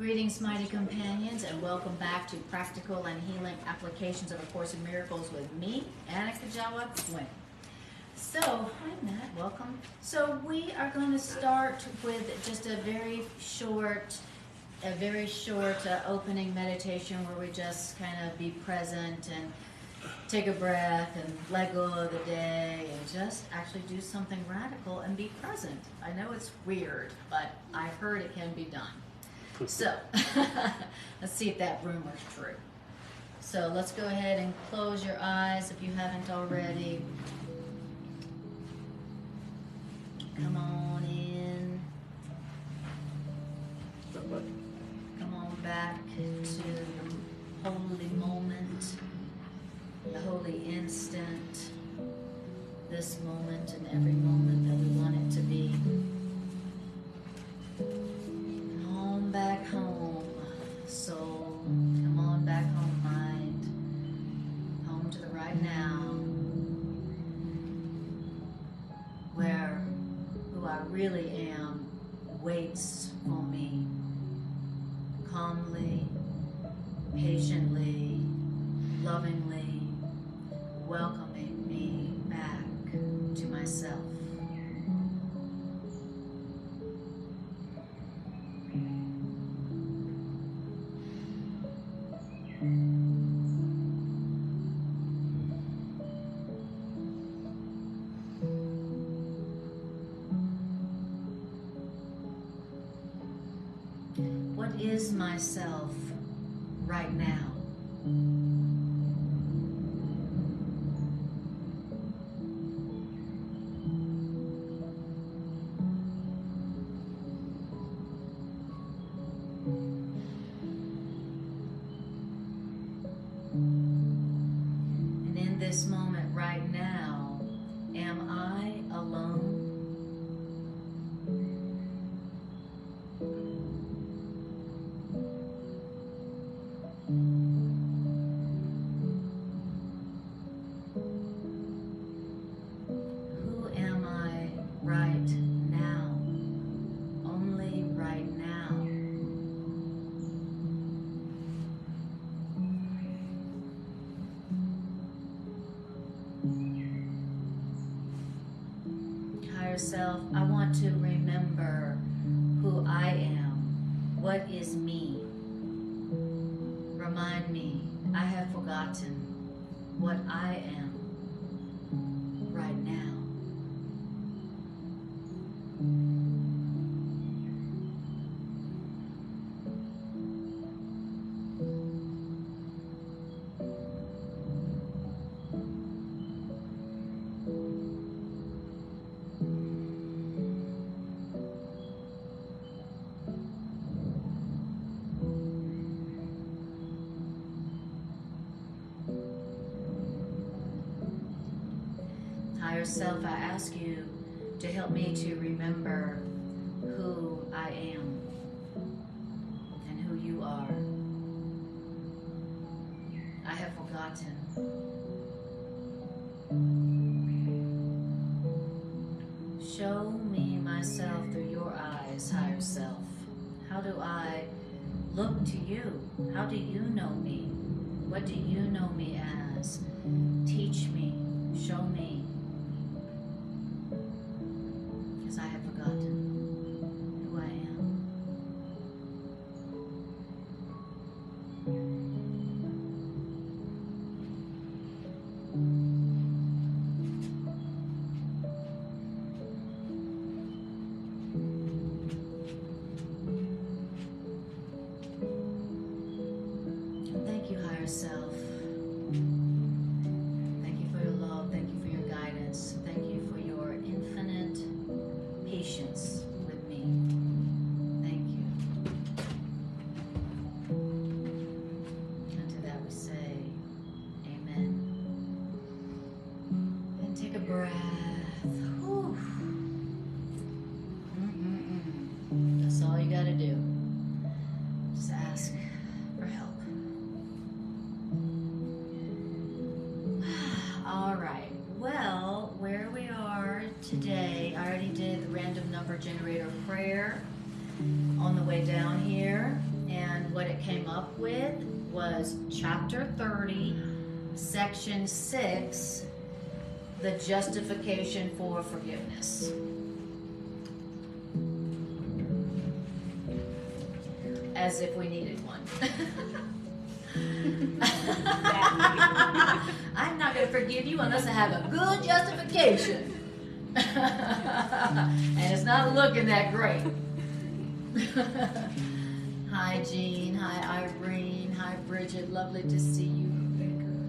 Greetings, mighty companions, and welcome back to Practical and Healing Applications of A Course in Miracles with me, Anna Kajawa Quinn. So, hi Matt, welcome. So we are going to start with just a very short opening meditation where we just kind of be present and take a breath and let go of the day and just actually do something radical and be present. I know it's weird, but I heard it can be done. So, let's see if that rumor's true. So let's go ahead and close your eyes if you haven't already. Come on in. Come on back to the holy moment, the holy instant, this moment and every moment that we want it to be. Back home, soul. Come on back home, mind. Home to the right now, where who I really am waits for me, calmly, patiently, lovingly, welcoming me back to myself. What is myself right now? And in this moment right now, am I alone? Who am I right now? Only right now. Higher self, I want to remember who I am. What is me? Remind me, I have forgotten what I am right now. Higher self, I ask you to help me to remember who I am and who you are. I have forgotten. Show me myself through your eyes, higher self. How do I look to you? How do you know me? What do you know me as? Teach me, show me. Because I have forgotten who I am. Thank you, higher self. Thank you for your love. Thank you for your guidance. Thank you for your infinite patience with me. Thank you. And to that we say, amen. And take a breath. Whew. That's all you gotta do. Just ask for help. All right. Well, where we are today, I already did the random number generator prayer on the way down here. And up with was chapter 30, section 6, the justification for forgiveness. As if we needed one. I'm not going to forgive you unless I have a good justification. And it's not looking that great. Hi, Jean. Hi, Irene. Hi, Bridget. Lovely to see you.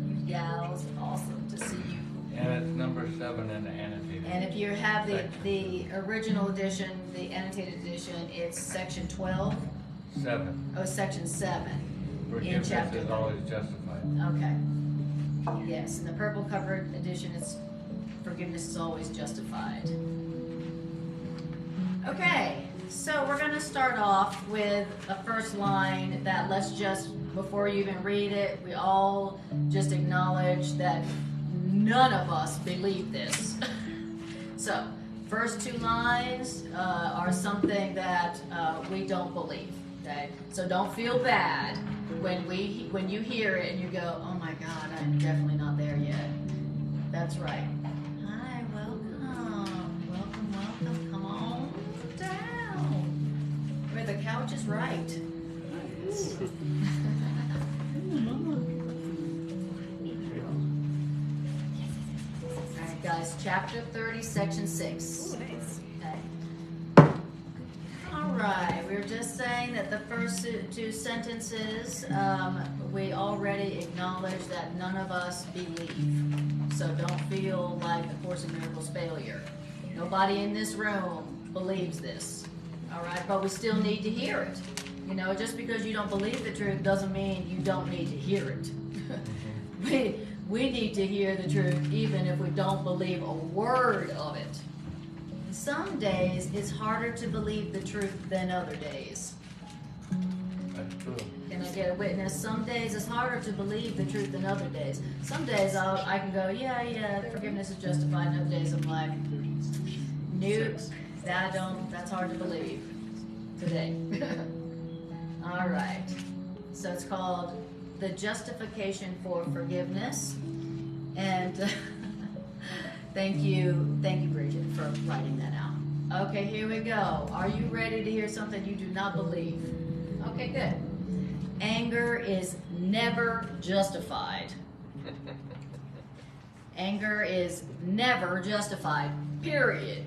You gals. Awesome to see you. And it's number 7 in the annotated. And if you have the original edition, the annotated edition, it's section 12. 7. Oh, section 7. Forgiveness chapter is always justified. Okay. Yes, in the purple covered edition, it's forgiveness is always justified. Okay, so we're going to start off with a first line that let's just, before you even read it, we all just acknowledge that none of us believe this. So, first 2 lines are something that we don't believe. Okay, so don't feel bad when you hear it and you go, oh my God, I'm definitely not there yet. That's right. Hi, welcome, welcome. Come on down. Where the couch is right. All right, guys. Chapter 30, section 6. Ooh, nice. Okay. All right, we were just saying that the first 2 sentences, we already acknowledge that none of us believe. So don't feel like the Course in Miracles failure. Nobody in this room believes this. All right, but we still need to hear it. You know, just because you don't believe the truth doesn't mean you don't need to hear it. We need to hear the truth even if we don't believe a word of it. Some days it's harder to believe the truth than other days. That's true. Can I get a witness? Some days it's harder to believe the truth than other days. Some days I can go, yeah, forgiveness is justified. And other days I'm like, nope, that's hard to believe today. All right. So it's called the justification for forgiveness. And thank you, Bridget, for writing that out. Okay, here we go. Are you ready to hear something you do not believe? Okay, good. Anger is never justified. Anger is never justified, period.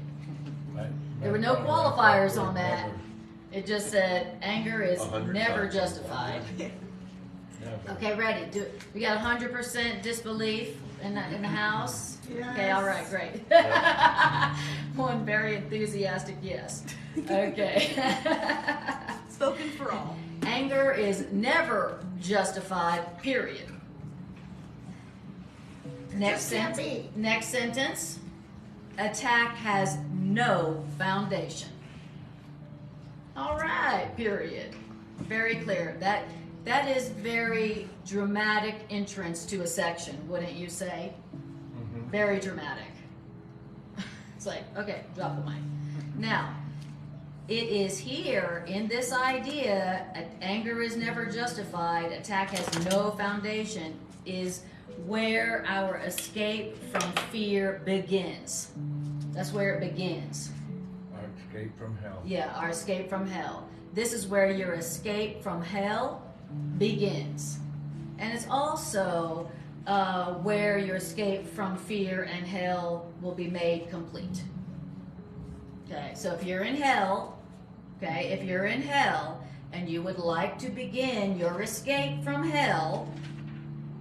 There were no qualifiers on that. It just said anger is never justified. Okay, ready. We got 100% disbelief in the house? Yes. Okay, all right, great. One very enthusiastic yes. Okay. Spoken for all. Anger is never justified, period. Next sentence. Attack has no foundation. All right, period. Very clear. That is very dramatic entrance to a section, wouldn't you say? Mm-hmm. Very dramatic. It's like, okay, drop the mic. Now, it is here in this idea, anger is never justified, attack has no foundation, is where our escape from fear begins. That's where it begins. Our escape from hell. Yeah, our escape from hell. This is where your escape from hell begins. And it's also where your escape from fear and hell will be made complete. Okay, so if you're in hell, and you would like to begin your escape from hell,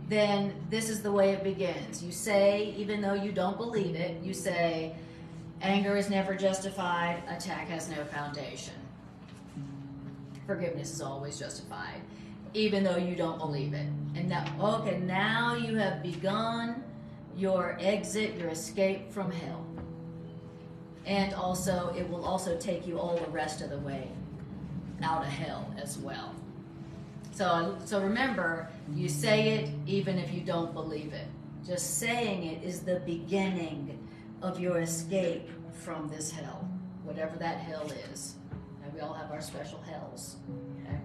then this is the way it begins. You say, even though you don't believe it, you say, anger is never justified, attack has no foundation. Forgiveness is always justified, even though you don't believe it. And now, okay, now you have begun your exit, your escape from hell. And also, it will also take you all the rest of the way out of hell as well. So remember, you say it even if you don't believe it. Just saying it is the beginning of your escape from this hell, whatever that hell is. And we all have our special hells. Okay?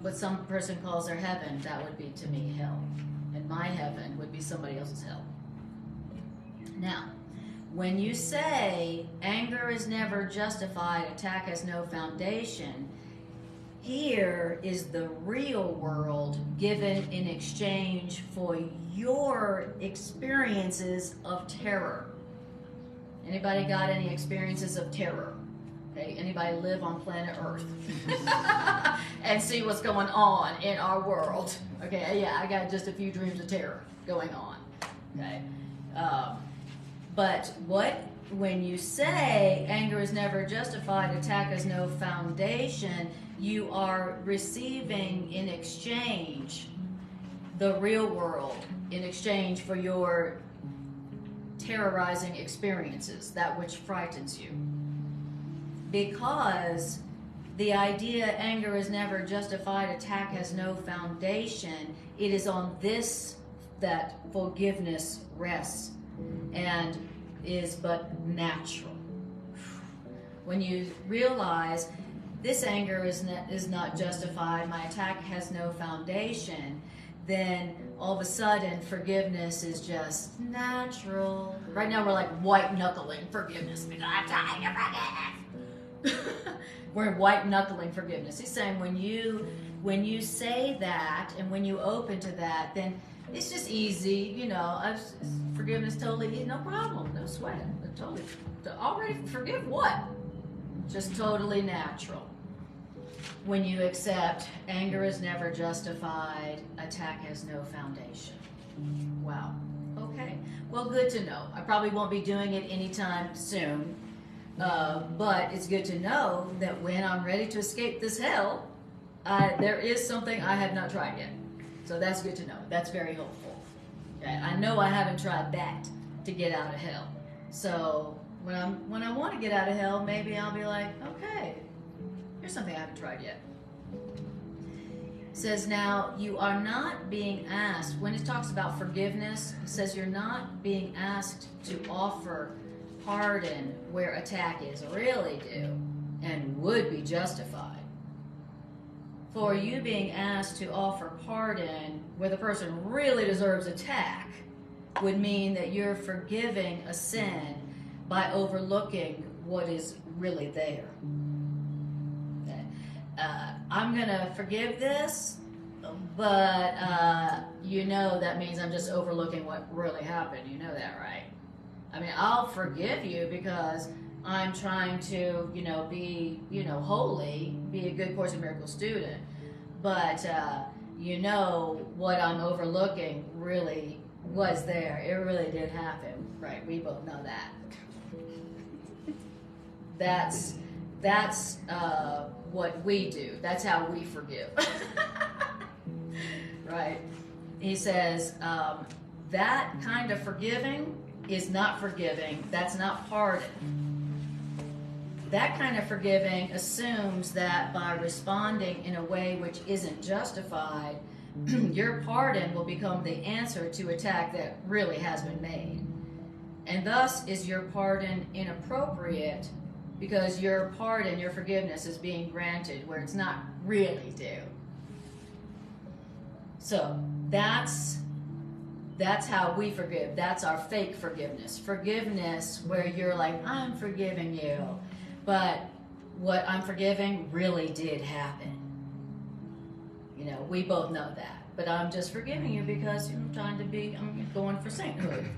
what some person calls their heaven, that would be to me hell. And my heaven would be somebody else's hell. Now, when you say anger is never justified, attack has no foundation, here is the real world given in exchange for your experiences of terror. Anybody got any experiences of terror? Okay, anybody live on planet Earth and see what's going on in our world? Okay, yeah, I got just a few dreams of terror going on. Okay, but when you say anger is never justified, attack has no foundation, you are receiving in exchange the real world in exchange for your terrorizing experiences, that which frightens you. Because the idea anger is never justified, attack has no foundation, it is on this that forgiveness rests and is but natural. When you realize this anger is not justified, my attack has no foundation, then all of a sudden forgiveness is just natural. Right now we're like white knuckling forgiveness because I'm trying to forgive. We're white knuckling forgiveness. He's saying when you say that and when you open to that, then it's just easy, you know. Forgiveness totally, no problem, no sweat. Totally, already forgive what? Just totally natural. When you accept anger is never justified, attack has no foundation. Wow. Okay. Well, good to know. I probably won't be doing it anytime soon, but it's good to know that when I'm ready to escape this hell, there is something I have not tried yet. So that's good to know. That's very helpful. Okay? I know I haven't tried that to get out of hell. So when I want to get out of hell, maybe I'll be like, okay, here's something I haven't tried yet. It says, now, you are not being asked, when it talks about forgiveness, it says you're not being asked to offer pardon where attack is really due and would be justified. For you being asked to offer pardon where the person really deserves attack would mean that you're forgiving a sin by overlooking what is really there. I'm going to forgive this, but you know that means I'm just overlooking what really happened. You know that, right? I mean, I'll forgive you because I'm trying to, be, holy, be a good Course in Miracles student. But, what I'm overlooking really was there. It really did happen. Right, we both know that. That's what we do. That's how we forgive. Right? He says, that kind of forgiving is not forgiving. That's not pardon. That kind of forgiving assumes that by responding in a way which isn't justified, your pardon will become the answer to attack that really has been made. And thus is your pardon inappropriate because your pardon, your forgiveness is being granted where it's not really due. So that's how we forgive. That's our fake forgiveness. Forgiveness where you're like, I'm forgiving you, but what I'm forgiving really did happen. We both know that. But I'm just forgiving you because I'm going for sainthood,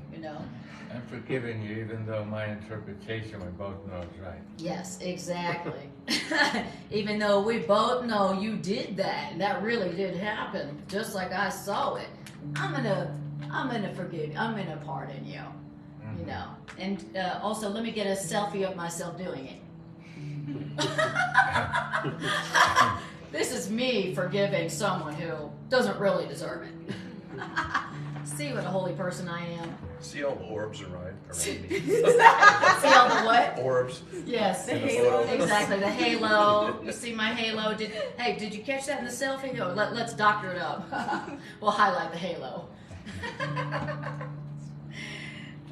I'm forgiving you even though my interpretation we both know is right. Yes, exactly. Even though we both know you did that, and that really did happen, just like I saw it, I'm gonna forgive you. I'm gonna pardon you. Mm-hmm. And also, let me get a selfie of myself doing it. This is me forgiving someone who doesn't really deserve it. See what a holy person I am. See all the orbs around me? See all the what? Orbs. Yes, the halo. Exactly, the halo. You see my halo? Did you catch that in the selfie? Oh, let's doctor it up. We'll highlight the halo.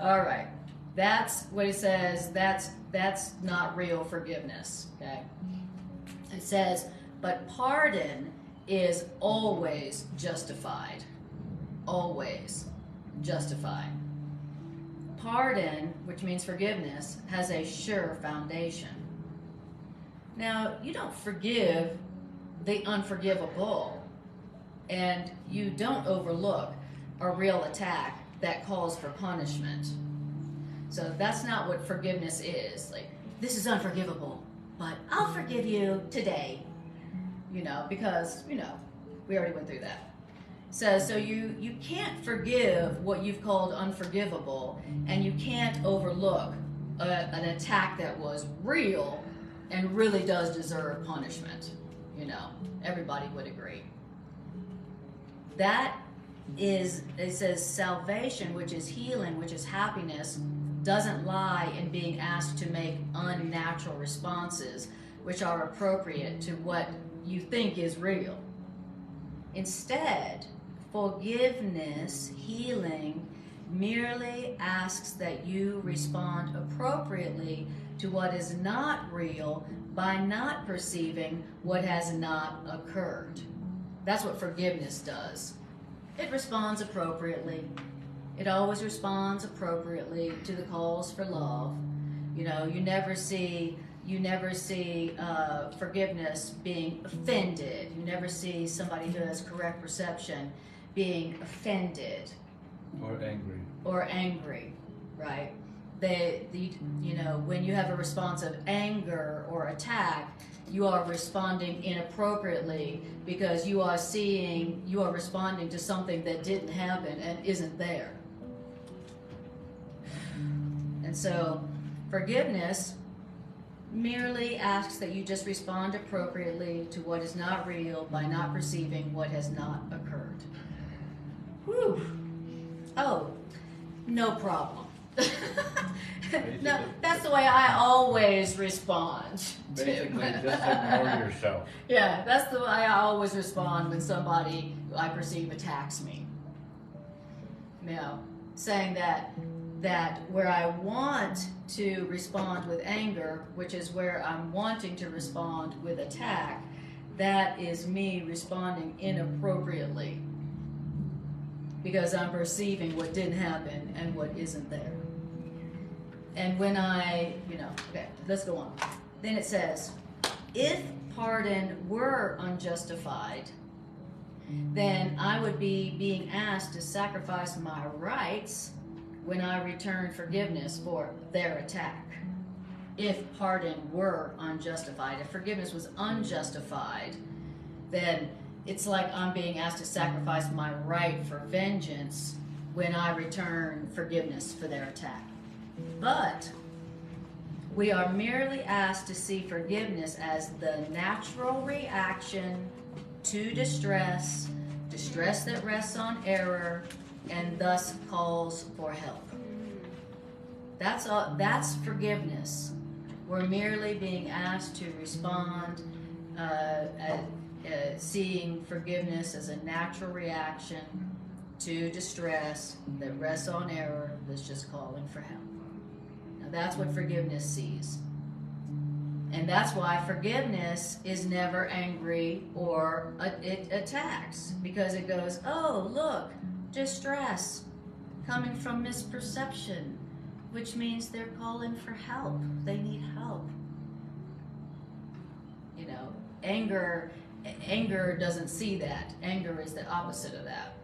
All right. That's what it says. That's not real forgiveness. Okay. It says, but pardon is always justified. Always justified. Pardon, which means forgiveness, has a sure foundation. Now, you don't forgive the unforgivable, and you don't overlook a real attack that calls for punishment. So that's not what forgiveness is. Like, this is unforgivable, but I'll forgive you today. Because, we already went through that. So you can't forgive what you've called unforgivable, and you can't overlook an attack that was real and really does deserve punishment. Everybody would agree. That is, it says salvation, which is healing, which is happiness, doesn't lie in being asked to make unnatural responses, which are appropriate to what you think is real. Instead, forgiveness, healing, merely asks that you respond appropriately to what is not real by not perceiving what has not occurred. That's what forgiveness does. It responds appropriately. It always responds appropriately to the calls for love. You never see forgiveness being offended. You never see somebody who has correct perception being offended or angry, right? When you have a response of anger or attack, you are responding inappropriately because you are responding to something that didn't happen and isn't there. And so forgiveness merely asks that you just respond appropriately to what is not real by not perceiving what has not occurred. Whew. Oh, no problem. No, that's the way I always respond. Basically, just ignore yourself. Yeah, that's the way I always respond when somebody I perceive attacks me. Saying that where I want to respond with anger, which is where I'm wanting to respond with attack, that is me responding inappropriately because I'm perceiving what didn't happen and what isn't there. And when okay, let's go on. Then it says, if pardon were unjustified, then I would be being asked to sacrifice my rights when I return forgiveness for their attack. If pardon were unjustified, if forgiveness was unjustified, then it's like I'm being asked to sacrifice my right for vengeance when I return forgiveness for their attack. But we are merely asked to see forgiveness as the natural reaction to distress that rests on error and thus calls for help. That's forgiveness. We're merely being asked to respond, seeing forgiveness as a natural reaction to distress that rests on error that's just calling for help. Now that's what forgiveness sees. And that's why forgiveness is never angry or it attacks, because it goes, oh, look, distress coming from misperception, which means they're calling for help. They need help. Anger doesn't see that. Anger is the opposite of that.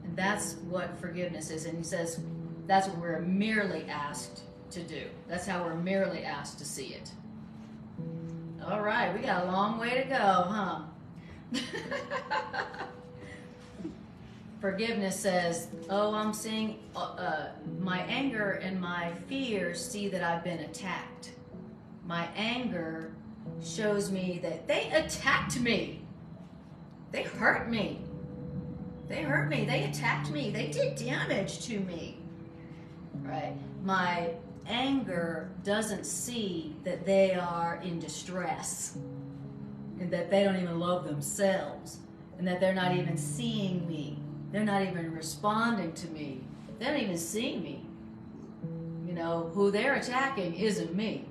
And that's what forgiveness is. And he says that's what we're merely asked to do. That's how we're merely asked to see it. All right, we got a long way to go, huh? Forgiveness says, oh, I'm seeing my anger and my fears see that I've been attacked. My anger shows me that they attacked me. They hurt me. They hurt me. They attacked me. They did damage to me. Right? My anger doesn't see that they are in distress and that they don't even love themselves and that they're not even seeing me. They're not even responding to me. They don't even see me. Who they're attacking isn't me.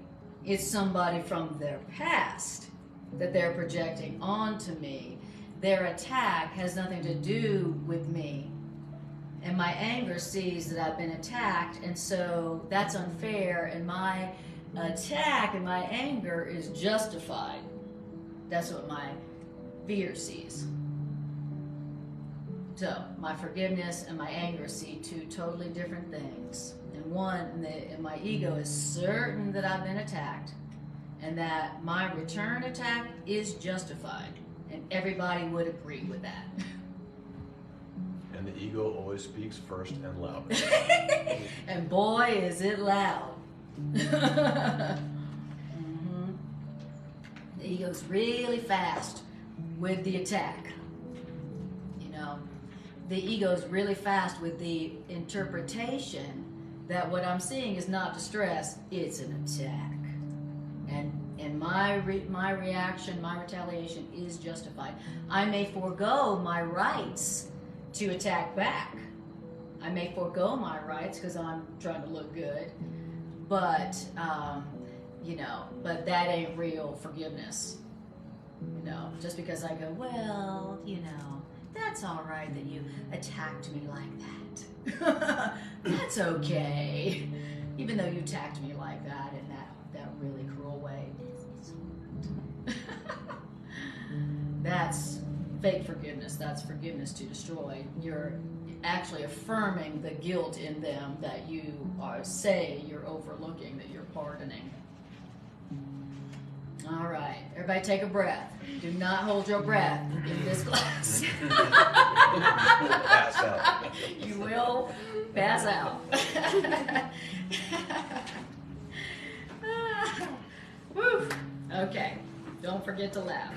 It's somebody from their past. that they're projecting onto me. Their attack has nothing to do with me. And my anger sees that I've been attacked, and so that's unfair, and my attack and my anger is justified. That's what my fear sees. So my forgiveness and my anger see two totally different things. And my ego is certain that I've been attacked and that my return attack is justified. And everybody would agree with that. And the ego always speaks first and loudest. And boy, is it loud. The ego's really fast with the attack. You know, the ego's really fast with the interpretation that what I'm seeing is not distress, it's an attack. And my reaction, my retaliation is justified. I may forego my rights to attack back. I may forego my rights because I'm trying to look good, but but that ain't real forgiveness. Just because I go, well, that's all right that you attacked me like that. That's okay. Even though you attacked me like that in that really cruel way. That's fake forgiveness. That's forgiveness to destroy. You're actually affirming the guilt in them that you say you're overlooking, that you're pardoning. All right, everybody take a breath. Do not hold your breath in this class. Pass out. You will pass out. Woo. Okay, don't forget to laugh.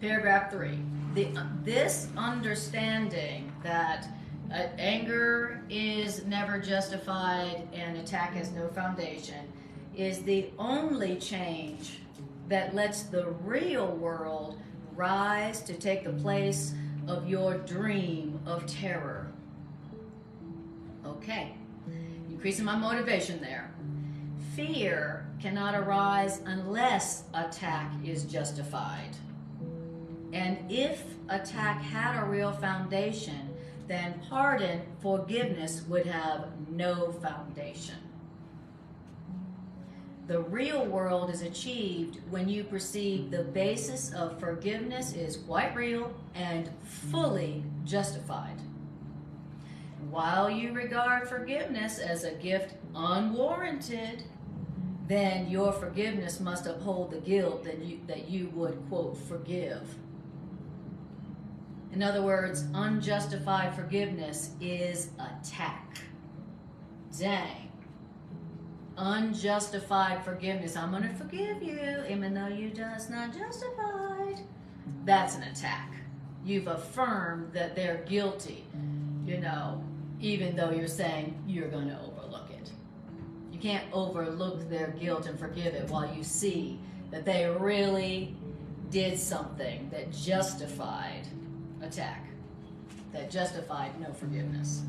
Paragraph 3. This understanding that anger is never justified and attack has no foundation is the only change that lets the real world rise to take the place of your dream of terror. Okay, increasing my motivation there. Fear cannot arise unless attack is justified. And if attack had a real foundation, then pardon, forgiveness would have no foundation. The real world is achieved when you perceive the basis of forgiveness is quite real and fully justified. While you regard forgiveness as a gift unwarranted, then your forgiveness must uphold the guilt that you would, quote, forgive. In other words, unjustified forgiveness is attack. Dang. Unjustified forgiveness. I'm going to forgive you, even though it's not justified. That's an attack. You've affirmed that they're guilty, even though you're saying you're going to overlook it. You can't overlook their guilt and forgive it while you see that they really did something that justified attack, that justified no forgiveness.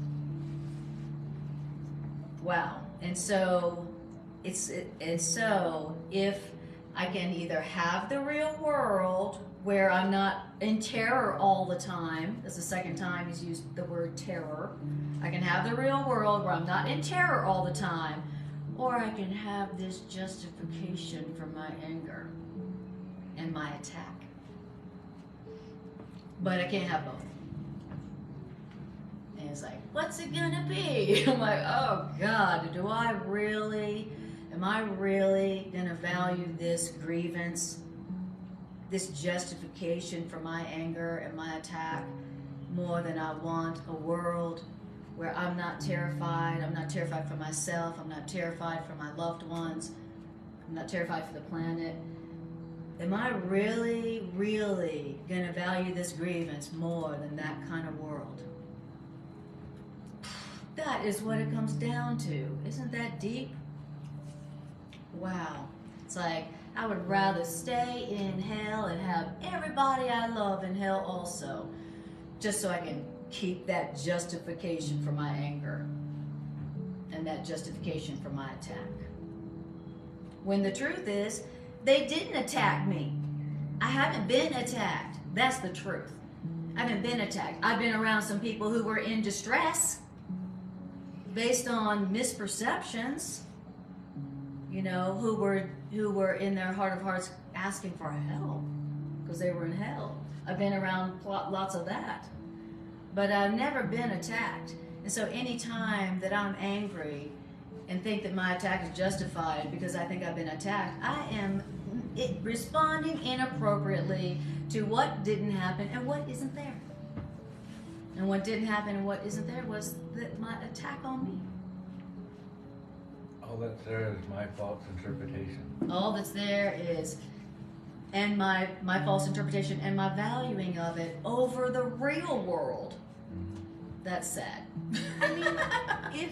Wow. And so if I can either have the real world where I'm not in terror all the time, that's the second time he's used the word terror. I can have the real world where I'm not in terror all the time, or I can have this justification for my anger and my attack. But I can't have both. And it's like, what's it gonna be? I'm like, oh God, am I really gonna value this grievance, this justification for my anger and my attack more than I want a world where I'm not terrified? I'm not terrified for myself. I'm not terrified for my loved ones. I'm not terrified for the planet. Am I really, really going to value this grievance more than that kind of world? That is what it comes down to. Isn't that deep? Wow. It's like, I would rather stay in hell and have everybody I love in hell also, just so I can keep that justification for my anger and that justification for my attack. When the truth is, they didn't attack me. haven't been attacked. That's the truth. I haven't been attacked. I've been around some people who were in distress based on misperceptions, you know, who were in their heart of hearts asking for help because they were in hell. I've been around lots of that, but I've never been attacked. And so any time that I'm angry and think that my attack is justified because I think I've been attacked, I am responding inappropriately to what didn't happen and what isn't there. And what didn't happen and what isn't there was my attack on me. All that's there is my false interpretation. All that's there is, and my false interpretation and my valuing of it over the real world. That's sad. I mean, if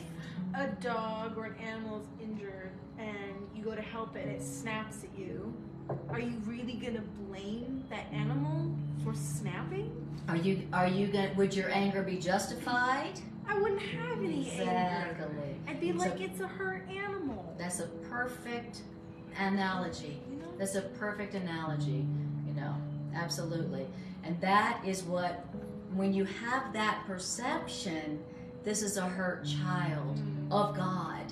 a dog or an animal is injured and you go to help it and it snaps at you, are you really gonna blame that animal for snapping? Would your anger be justified? I wouldn't have any anger. Exactly. I'd be like, it's a hurt animal. That's a perfect analogy. You know? That's a perfect analogy, you know, absolutely. And that is what, when you have that perception, this is a hurt child of God.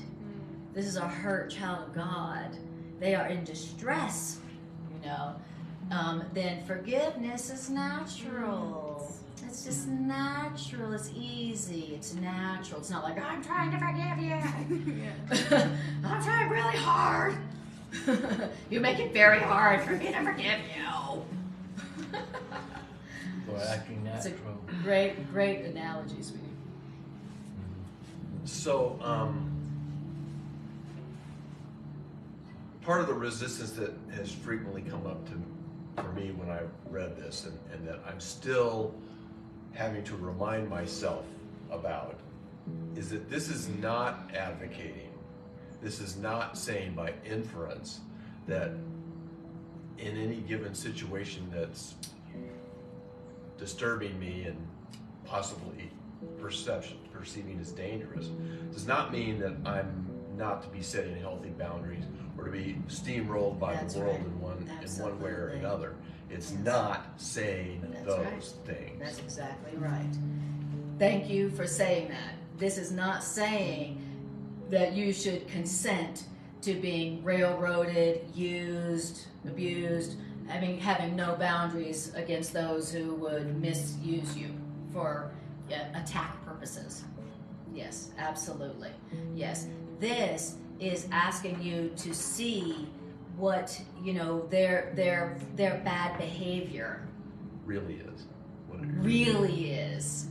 This is a hurt child of God. They are in distress, you know. Then forgiveness is natural. It's just natural. It's easy. It's natural. It's not like, I'm trying to forgive you. Yeah. I'm trying really hard. You make it very hard for me to forgive you. So acting It's a natural. great analogy, sweetie. So, part of the resistance that has frequently come up for me when I read this, and that I'm still having to remind myself about, is that this is not advocating, this is not saying by inference that in any given situation that's disturbing me and possibly perceiving as dangerous, does not mean that I'm not to be setting healthy boundaries or to be steamrolled by That's the world right. in one way or Absolutely. another. It's Yes. not saying That's those right. things. That's exactly right. Thank you for saying that. This is not saying that you should consent to being railroaded, used, abused, having no boundaries against those who would misuse you for attack purposes. Yes, absolutely. Yes. This is asking you to see what, you know, their bad behavior Really is. What it really is.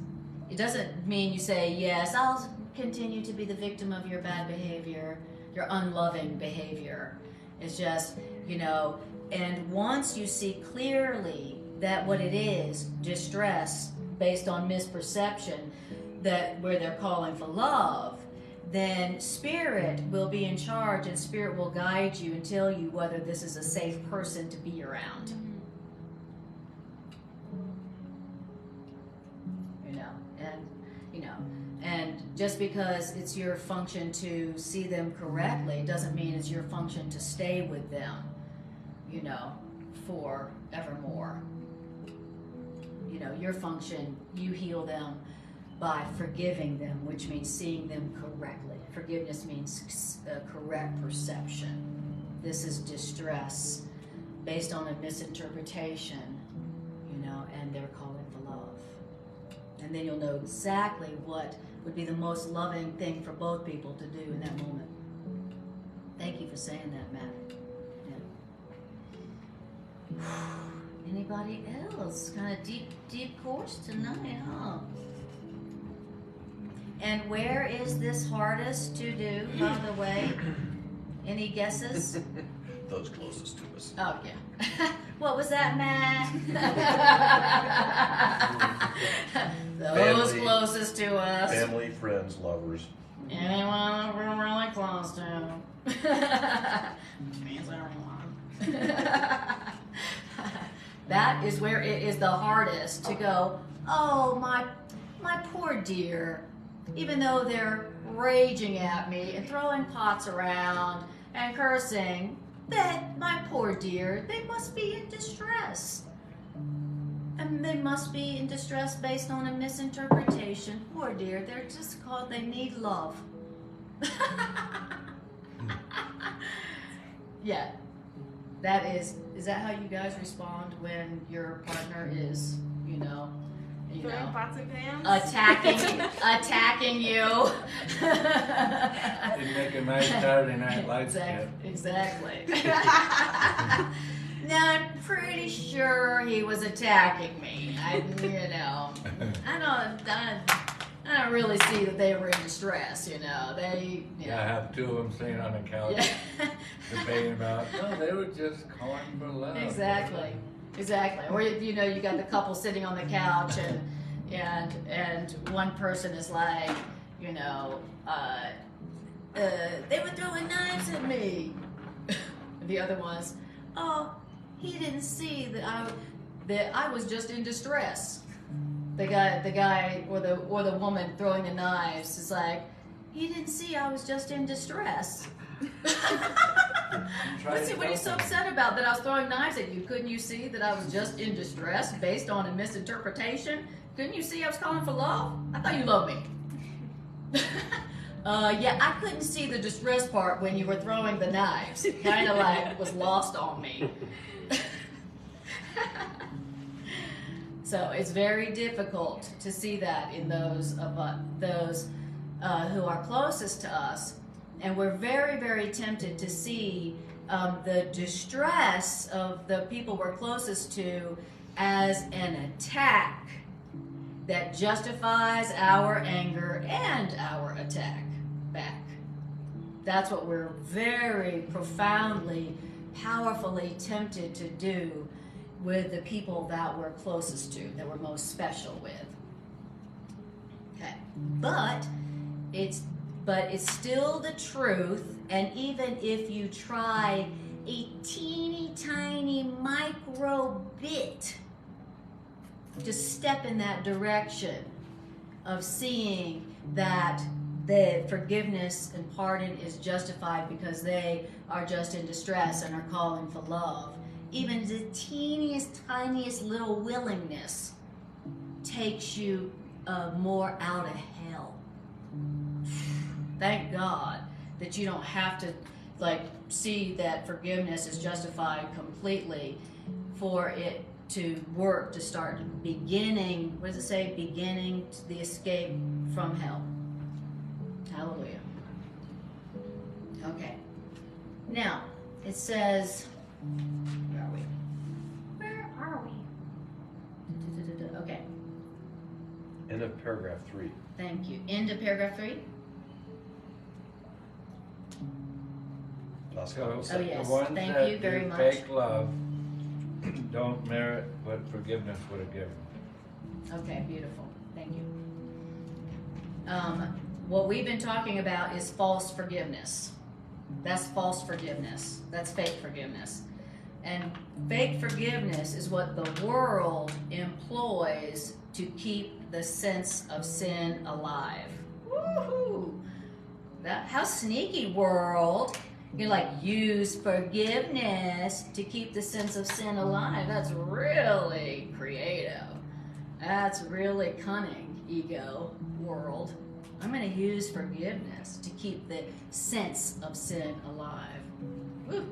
It doesn't mean you say, yes, I'll continue to be the victim of your bad behavior, your unloving behavior. It's just, you know, and once you see clearly that what it is, distress based on misperception, that where they're calling for love, then Spirit will be in charge and Spirit will guide you and tell you whether this is a safe person to be around. And just because it's your function to see them correctly doesn't mean it's your function to stay with them, you know, forevermore. You know, your function, you heal them by forgiving them, which means seeing them correctly. Forgiveness means correct perception. This is distress based on a misinterpretation, you know, and they're calling for love. And then you'll know exactly what would be the most loving thing for both people to do in that moment. Thank you for saying that, Matt. Yeah. Anybody else? Kind of deep course tonight, huh? And where is this hardest to do, by the way? Any guesses? Those closest to us. Oh, yeah. What was that, Matt? Those Family. closest to us. Family, friends, lovers. Anyone we're really close to. Means everyone. That is where it is the hardest to go, oh, my poor dear. Even though they're raging at me and throwing pots around and cursing, that my poor dear, they must be in distress. distress. And they must be in distress based on a misinterpretation. Poor dear, they're just called, they need love. Yeah. That is that how you guys respond when your partner is, Throwing pots and pans? attacking you? Didn't make a nice Saturday Night Lights skit. Exactly. Now, I'm pretty sure he was attacking me. I don't really see that they were in distress, They, Yeah, I have two of them sitting on the couch debating about, no, they were just calling for love. Exactly. Or you got the couple sitting on the couch and one person is like, they were throwing knives at me. The other one's, oh, he didn't see that I was just in distress. The guy or the woman throwing the knives is like, he didn't see I was just in distress. What are you so upset about that I was throwing knives at you? Couldn't you see that I was just in distress based on a misinterpretation? Couldn't you see I was calling for love? I thought you loved me. Yeah, I couldn't see the distress part when you were throwing the knives. It kind of like was lost on me. So it's very difficult to see that in those who are closest to us. And we're very, very tempted to see the distress of the people we're closest to as an attack that justifies our anger and our attack back. That's what we're very profoundly, powerfully tempted to do with the people that we're closest to, that we're most special with. Okay, but it's still the truth, and even if you try a teeny tiny micro bit to step in that direction of seeing that the forgiveness and pardon is justified because they are just in distress and are calling for love, even the teeniest, tiniest little willingness takes you more out of hell. Thank God that you don't have to see that forgiveness is justified completely for it to work, to start beginning, what does it say? Beginning the escape from hell. Hallelujah. Okay. Now, it says, where are we? Okay. End of paragraph 3. Thank you. End of paragraph 3? Last So comment. Oh, yes. the ones Thank that you very do much. fake love don't merit what forgiveness would have given. Okay, beautiful. Thank you. What we've been talking about is false forgiveness. That's false forgiveness. That's fake forgiveness. And fake forgiveness is what the world employs to keep the sense of sin alive. Woohoo! How sneaky, world. You use forgiveness to keep the sense of sin alive. That's really creative. That's really cunning, ego, world. I'm going to use forgiveness to keep the sense of sin alive. Woo.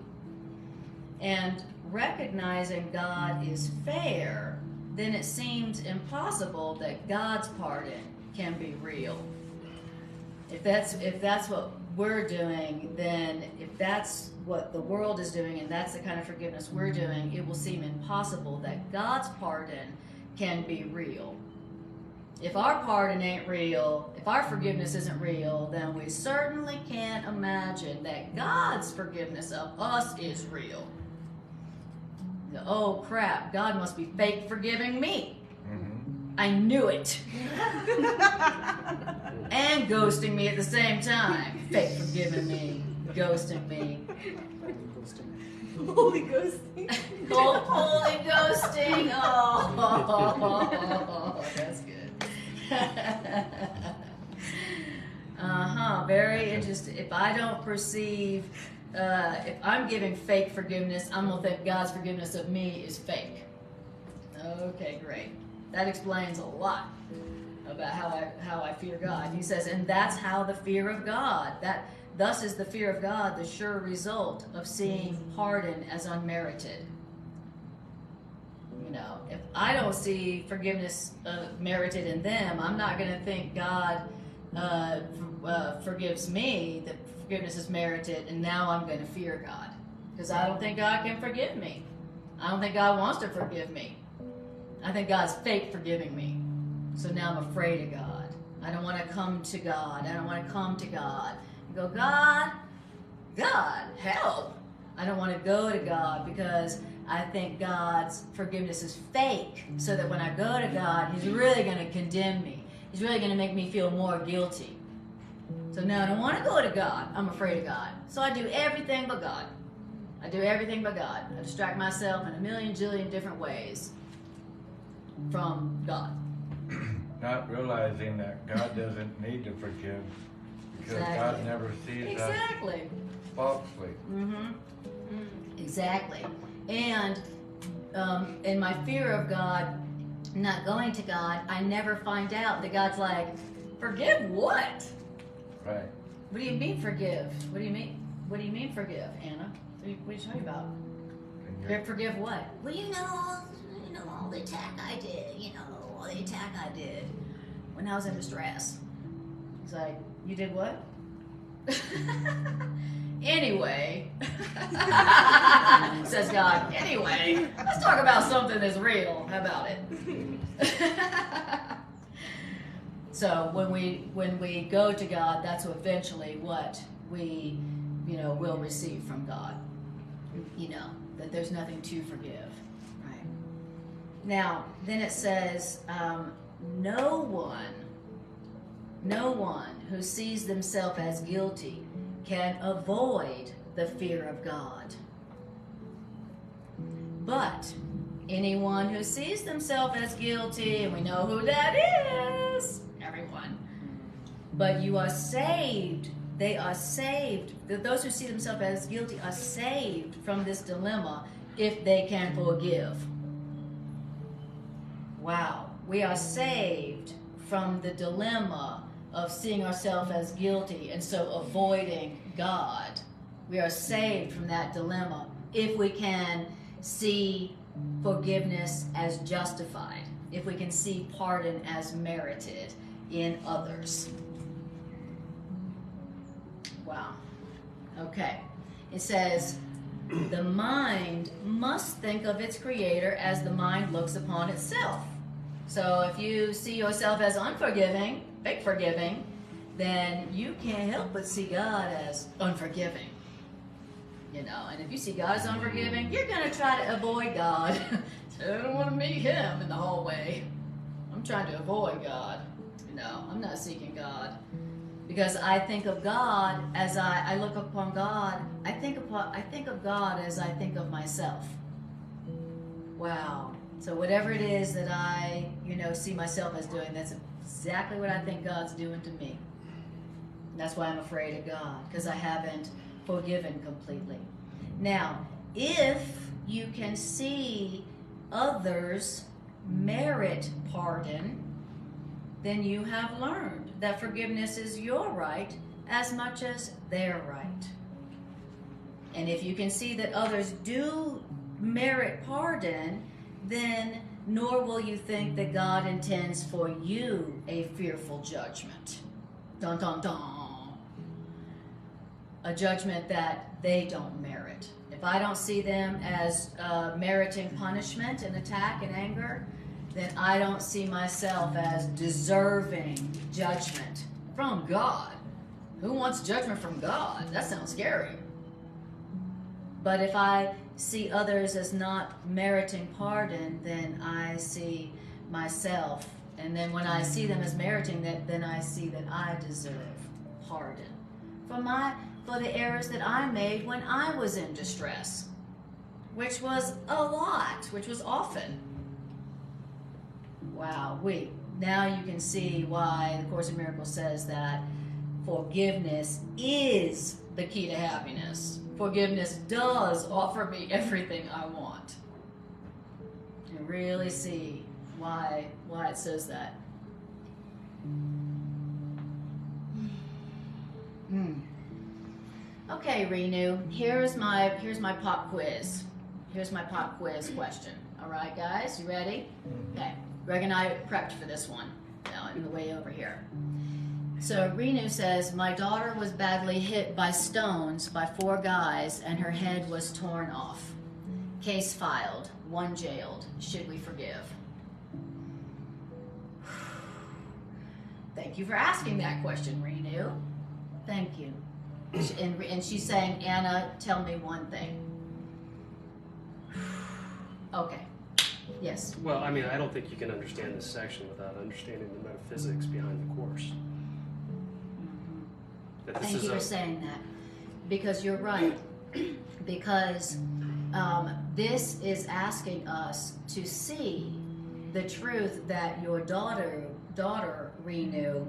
And recognizing God is fair, then it seems impossible that God's pardon can be real. If that's what we're doing, then if that's what the world is doing and that's the kind of forgiveness we're doing, it will seem impossible that God's pardon can be real. If our pardon ain't real, if our forgiveness isn't real, then we certainly can't imagine that God's forgiveness of us is real. Oh crap, God must be fake forgiving me. Mm-hmm. I knew it. And ghosting me at the same time. Fake forgiving me, ghosting me. Holy ghosting. Holy ghosting. Oh, that's good. Very interesting. If I don't perceive, if I'm giving fake forgiveness, I'm going to think God's forgiveness of me is fake. Okay, great. That explains a lot about how I fear God. He says, and that's how the fear of God, thus is the fear of God the sure result of seeing pardon as unmerited. You know, if I don't see forgiveness merited in them, I'm not going to think God forgives me, that forgiveness is merited, and now I'm going to fear God. Because I don't think God can forgive me. I don't think God wants to forgive me. I think God's fake forgiving me. So now I'm afraid of God. I don't want to come to God. I don't want to come to God and go, God, help. I don't want to go to God because I think God's forgiveness is fake. So that when I go to God, He's really going to condemn me. He's really going to make me feel more guilty. So now I don't want to go to God. I'm afraid of God. So I do everything but God. I do everything but God. I distract myself in a million jillion different ways from God. Not realizing that God doesn't need to forgive because Exactly. God never sees us falsely. Exactly. And in my fear of God, not going to God, I never find out that God's like, forgive what? Right. What do you mean forgive? What do you mean? What do you mean forgive, Anna? What are you talking about? Forgive what? Well, you know all the attack I did. You know all the attack I did when I was in distress. He's like, you did what? Anyway, says God. Anyway, let's talk about something that's real. How about it? So when we go to God, that's eventually what we will receive from God. That there's nothing to forgive. Right. Now, then it says, no one who sees themselves as guilty can avoid the fear of God. But anyone who sees themselves as guilty, and we know who that is, everyone. But you are saved. They are saved. Those who see themselves as guilty are saved from this dilemma if they can forgive. Wow. We are saved from the dilemma of seeing ourselves as guilty and so avoiding God. We are saved from that dilemma if we can see forgiveness as justified, if we can see pardon as merited in others. Wow. Okay. It says, the mind must think of its creator as the mind looks upon itself. So if you see yourself as unforgiving, fake forgiving, then you can't help but see God as unforgiving. And if you see God as unforgiving, you're going to try to avoid God. So I don't want to meet Him in the hallway. I'm trying to avoid God. I'm not seeking God. Because I think of God as I look upon God, I think of God as I think of myself. Wow. So whatever it is that I, see myself as doing, that's exactly what I think God's doing to me. And that's why I'm afraid of God, because I haven't forgiven completely. Now, if you can see others merit pardon, then you have learned that forgiveness is your right as much as their right. And if you can see that others do merit pardon, then nor will you think that God intends for you a fearful judgment. Dun, dun, dun. A judgment that they don't merit. If I don't see them as meriting punishment and attack and anger, then I don't see myself as deserving judgment from God. Who wants judgment from God? That sounds scary. But if I see others as not meriting pardon, then I see myself. And then when I see them as meriting that, then I see that I deserve pardon for the errors that I made when I was in distress, which was a lot, which was often. Wow, now you can see why the Course in Miracles says that forgiveness is the key to happiness. Forgiveness does offer me everything I want. can really see why it says that. Okay, Renew, here's my pop quiz. Here's my pop quiz question. All right, guys, you ready? Okay, Greg and I prepped for this one on the way over here. So Renew says, my daughter was badly hit by stones by 4 guys and her head was torn off. Case filed, 1 jailed. Should we forgive? Thank you for asking that question, Renew. Thank you. And she's saying, Anna, tell me one thing. Okay. Yes. Well, I mean, I don't think you can understand this section without understanding the metaphysics behind the course. That this Thank is you for saying that. Because you're right. Because this is asking us to see the truth that your daughter Renew,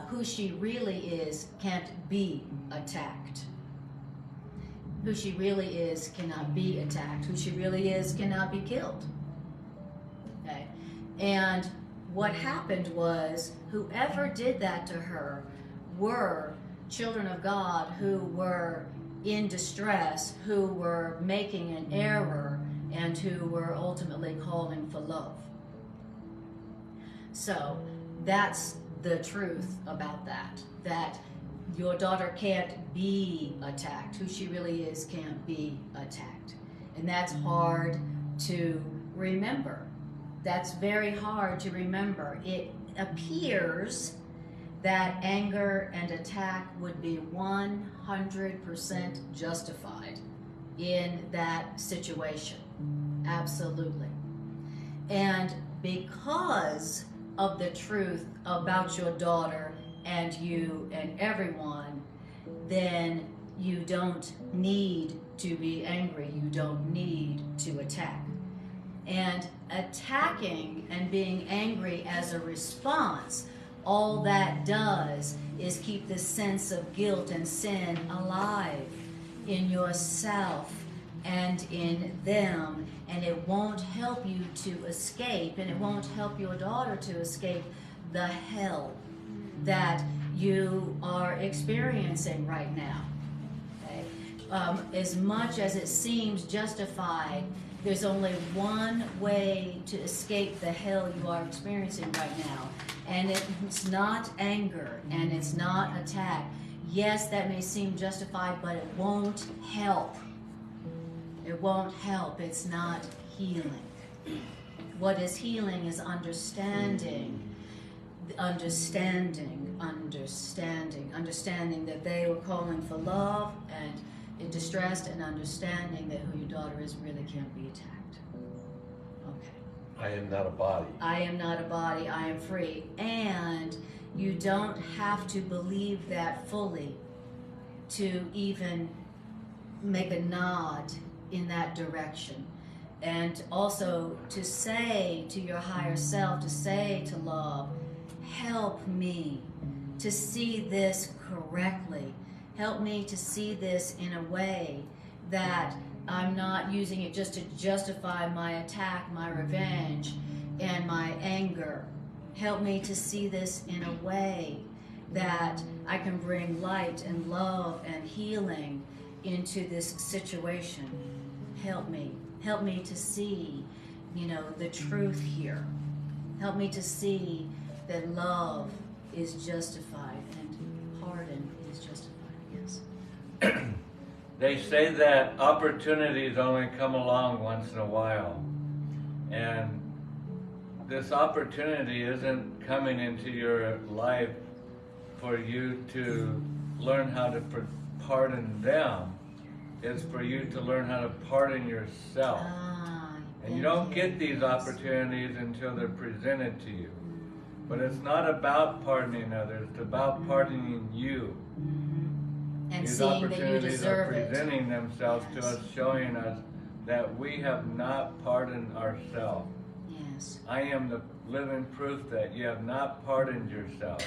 who she really is, can't be attacked. Who she really is cannot be attacked. Who she really is cannot be killed. Okay? And what happened was, whoever did that to her were children of God who were in distress, who were making an error, and who were ultimately calling for love. So that's the truth about that, that your daughter can't be attacked. Who she really is can't be attacked. And that's hard to remember. That's very hard to remember. It appears that anger and attack would be 100% justified in that situation. Absolutely. And because of the truth about your daughter and you and everyone, then you don't need to be angry. You don't need to attack. And attacking and being angry as a response, all that does is keep the sense of guilt and sin alive in yourself and in them, and it won't help you to escape, and it won't help your daughter to escape the hell that you are experiencing right now. Okay? As much as it seems justified, there's only one way to escape the hell you are experiencing right now, and it's not anger, and it's not attack. Yes, that may seem justified, but it won't help. It won't help. It's not healing. What is healing is understanding that they were calling for love and in distress, and understanding that who your daughter is really can't be attacked. Okay. I am not a body. I am not a body. I am free. And you don't have to believe that fully to even make a nod in that direction. And also to say to your higher self, to say to love, help me to see this correctly. Help me to see this in a way that I'm not using it just to justify my attack, my revenge, and my anger. Help me to see this in a way that I can bring light and love and healing into this situation. Help me. Help me to see, the truth here. Help me to see that love is justified and pardon is justified. Yes. They say that opportunities only come along once in a while. And this opportunity isn't coming into your life for you to learn how to pardon them. It's for you to learn how to pardon yourself. And you don't get these opportunities until they're presented to you. But it's not about pardoning others, it's about pardoning you. And These seeing that you opportunities deserve are presenting themselves Yes. to us, showing us that we have not pardoned ourselves. Yes. I am the living proof that you have not pardoned yourself.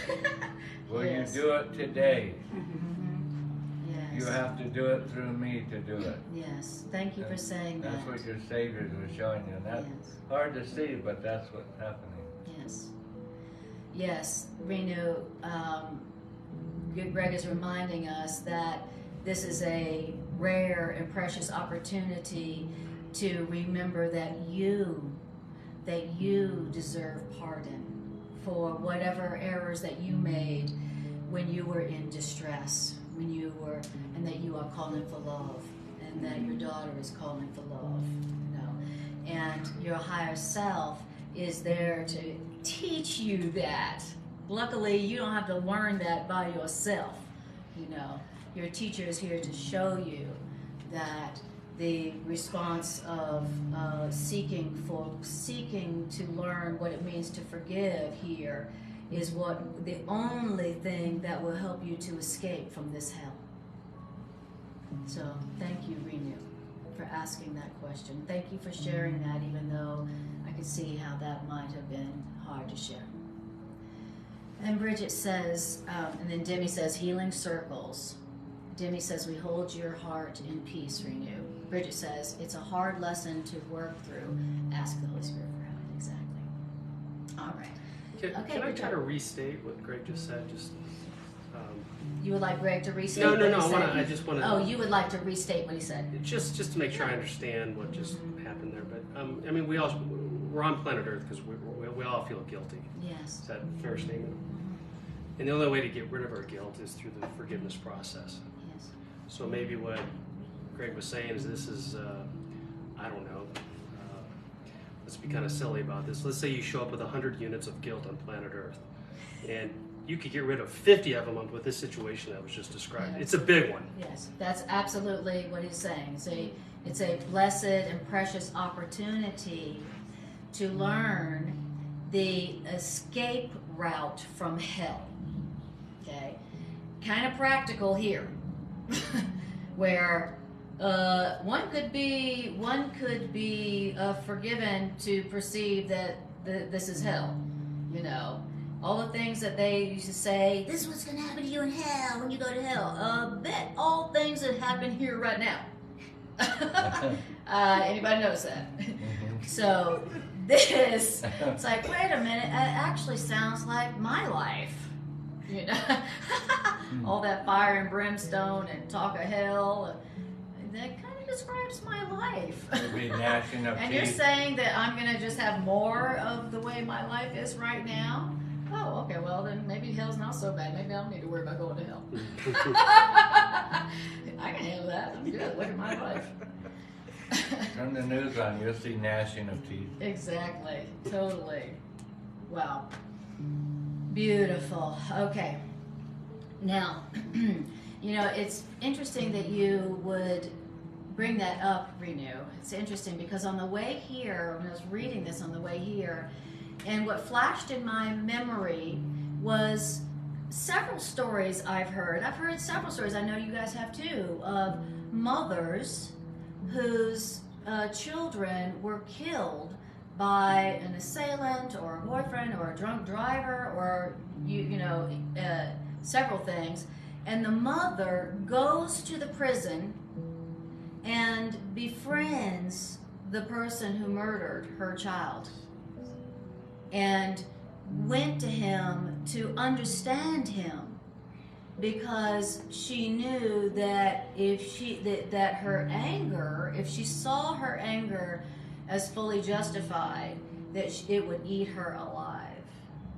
Will Yes. you do it today? Yes. You have to do it through me to do it. Yes. Thank you for saying that. That's what your Savior was showing you. And that's Yes. hard to see, but that's what's happening. Yes. Yes, Renu, Greg is reminding us that this is a rare and precious opportunity to remember that you deserve pardon for whatever errors that you made when you were in distress, and that you are calling for love, and that your daughter is calling for love, and your higher self is there to teach you that. Luckily, you don't have to learn that by yourself. Your teacher is here to show you that the response of seeking to learn what it means to forgive here is the only thing that will help you to escape from this hell. So thank you, Renu, for asking that question. Thank you for sharing that, even though I could see how that might have been hard to share. And Bridget says, and then Demi says, healing circles. Demi says, we hold your heart in peace, Renew. Bridget says, it's a hard lesson to work through. Ask the Holy Spirit for help. Exactly. All right. Can I try to restate what Greg just said? You would like Greg to restate No, what he said? I just want to... Oh, you would like to restate what he said? Just to make sure I understand what just happened there. But, we're on planet Earth because we all feel guilty. Yes. Is that a fair statement? And the only way to get rid of our guilt is through the forgiveness process. Yes. So maybe what Greg was saying is this is, I don't know, let's be kind of silly about this. Let's say you show up with 100 units of guilt on planet Earth, and you could get rid of 50 of them with this situation that was just described. Yes. It's a big one. Yes, that's absolutely what he's saying. It's a blessed and precious opportunity to learn the escape route from hell. Okay, kind of practical here, where one could be forgiven to perceive that this is hell. All the things that they used to say, this is what's going to happen to you in hell when you go to hell. Bet all things that happen here right now. Anybody notice that? So this, it's like, wait a minute, it actually sounds like my life. All that fire and brimstone and talk of hell, that kind of describes my life. Maybe gnashing of And teeth. you're saying that I'm going to just have more of the way my life is right now? Oh, okay, well then maybe hell's not so bad. Maybe I don't need to worry about going to hell. I can handle that. I'm good. Look at my life. Turn the news on, you'll see gnashing of teeth. Exactly. Totally. Wow. Beautiful. Okay. Now, it's interesting that you would bring that up, Renew. It's interesting because on the way here, when I was reading this on the way here, and what flashed in my memory was several stories I've heard. I've heard several stories, I know you guys have too, of mothers whose children were killed by an assailant or a boyfriend or a drunk driver or several things, and the mother goes to the prison and befriends the person who murdered her child and went to him to understand him, because she knew that if she saw her anger as fully justified, that it would eat her alive.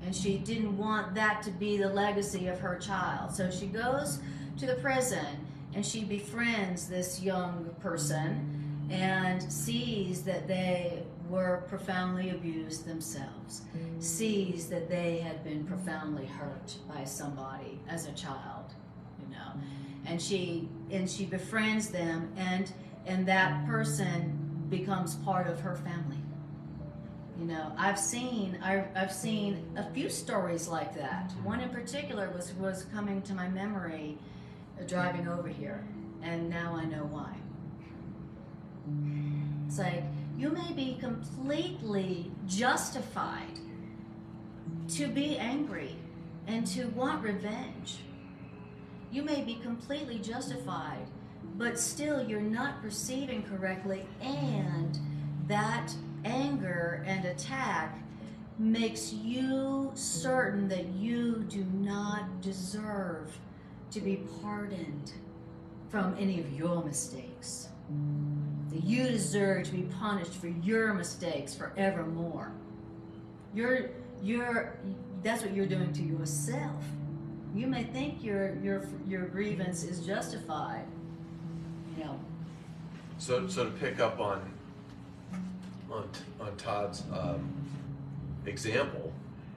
And she didn't want that to be the legacy of her child. So she goes to the prison and she befriends this young person and sees that they were profoundly abused themselves, sees that they had been profoundly hurt by somebody as a child, and she befriends them, and that person becomes part of her family. I've seen a few stories like that. One in particular was coming to my memory driving over here, and now I know why. It's like, you may be completely justified to be angry and to want revenge. You may be completely justified, but still you're not perceiving correctly, and that anger and attack makes you certain that you do not deserve to be pardoned from any of your mistakes. That you deserve to be punished for your mistakes forevermore. That's what you're doing to yourself. You may think your grievance is justified. You know. So to pick up on Todd's example,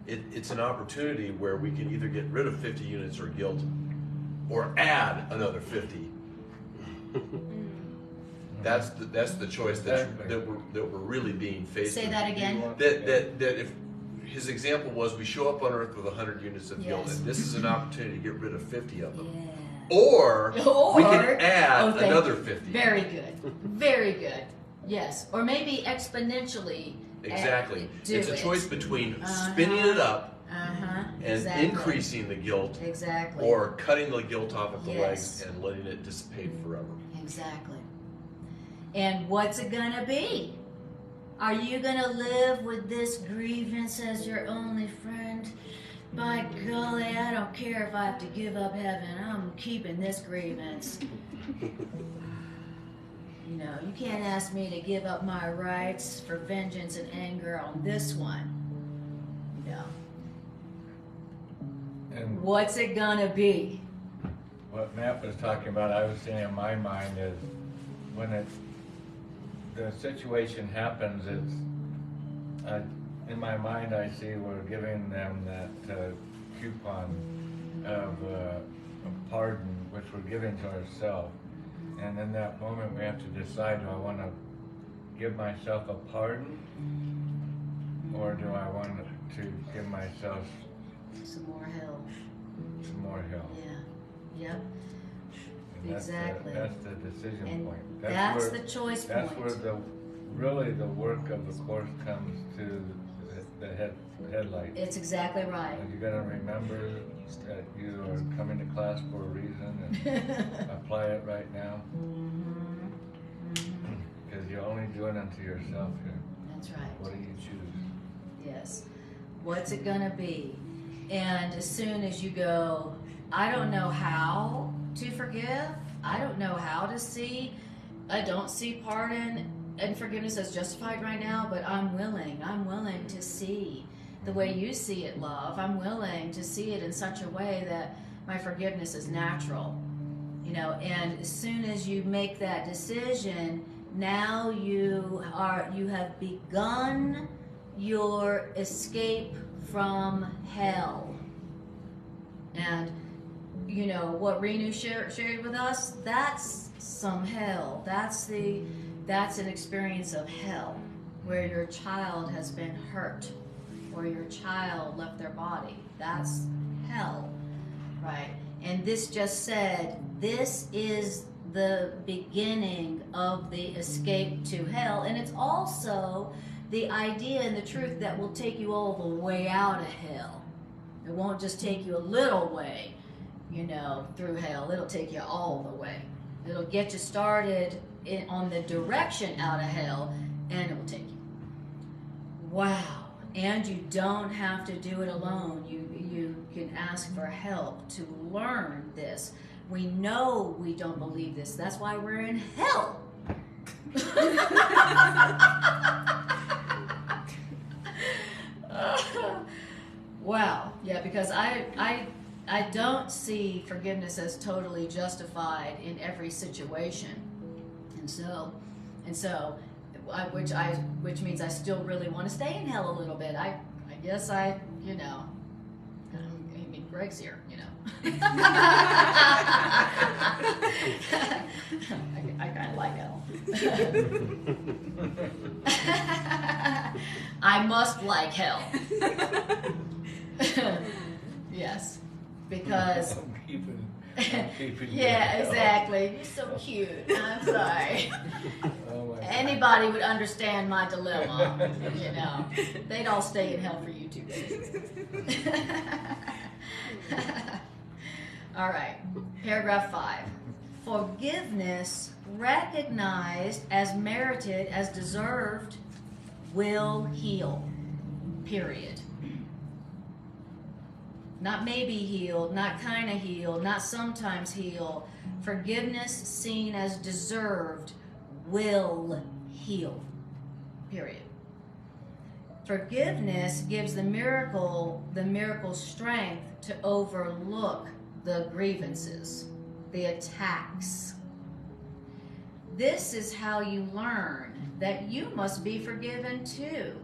it's an opportunity where we can either get rid of 50 units or guilt, or add another 50. That's the choice that we're really being faced with. Say that again. That if his example was, we show up on Earth with 100 units of guilt, and this is an opportunity to get rid of 50 of them. Yeah. Or we can add another 50. Very good. Very good. Yes. Or maybe exponentially. Exactly. Do it's a it. choice between spinning it up and Exactly. increasing the guilt, Exactly. or cutting the guilt off at the Yes. legs and letting it dissipate forever. Exactly. And what's it gonna be? Are you gonna live with this grievance as your only friend? By golly, I don't care if I have to give up heaven. I'm keeping this grievance. You know, you can't ask me to give up my rights for vengeance and anger on this one. You know. And What's it gonna be? what Matt was talking about, I was saying in my mind is when the situation happens, it's in my mind I see we're giving them that coupon of a pardon, which we're giving to ourselves. And in that moment we have to decide, do I want to give myself a pardon, or do I want to give myself Some more hell. some more hell? Yeah. Yep. And Exactly. That's the decision And point. that's where, the choice That's point. where really the work of the course comes to the headlight. It's exactly right. And you got to remember that you are coming to class for a reason and apply it right now, because you're only doing it to yourself here. That's right. What do you choose? Yes. What's it gonna be? And as soon as you go, I don't know how to forgive. I don't know how to see. I don't see pardon and forgiveness as justified right now, but I'm willing to see the way you see it, love. I'm willing to see it in such a way that my forgiveness is natural. You know, and as soon as you make that decision, now you have begun your escape from hell. And you know what Renu shared with us, that's some hell. That's an experience of hell, where your child has been hurt, or your child left their body. That's hell, right? And this just said, this is the beginning of the escape to hell, and it's also the idea and the truth that will take you all the way out of hell. It won't just take you a little way, you know, through hell. It'll take you all the way. It'll get you started on the direction out of hell, and it will take you. Wow. And you don't have to do it alone. You can ask for help to learn this. We know we don't believe this. That's why we're in hell. Wow. Yeah, because I don't see forgiveness as totally justified in every situation. And so which means I still really want to stay in hell a little bit. I guess you know, I mean, Greg's here, you know. I kind of like hell. I must like hell. Yes, because I'm keeping yeah, exactly. You're so cute. I'm sorry. Oh my God. Anybody would understand my dilemma, you know. They'd all stay in hell for you 2 days. All right, paragraph 5. Forgiveness recognized as merited, as deserved, will heal. Period. Not maybe heal, not kind of heal, not sometimes heal. Forgiveness seen as deserved will heal. Period. Forgiveness gives the miracle strength to overlook the grievances, the attacks. This is how you learn that you must be forgiven too.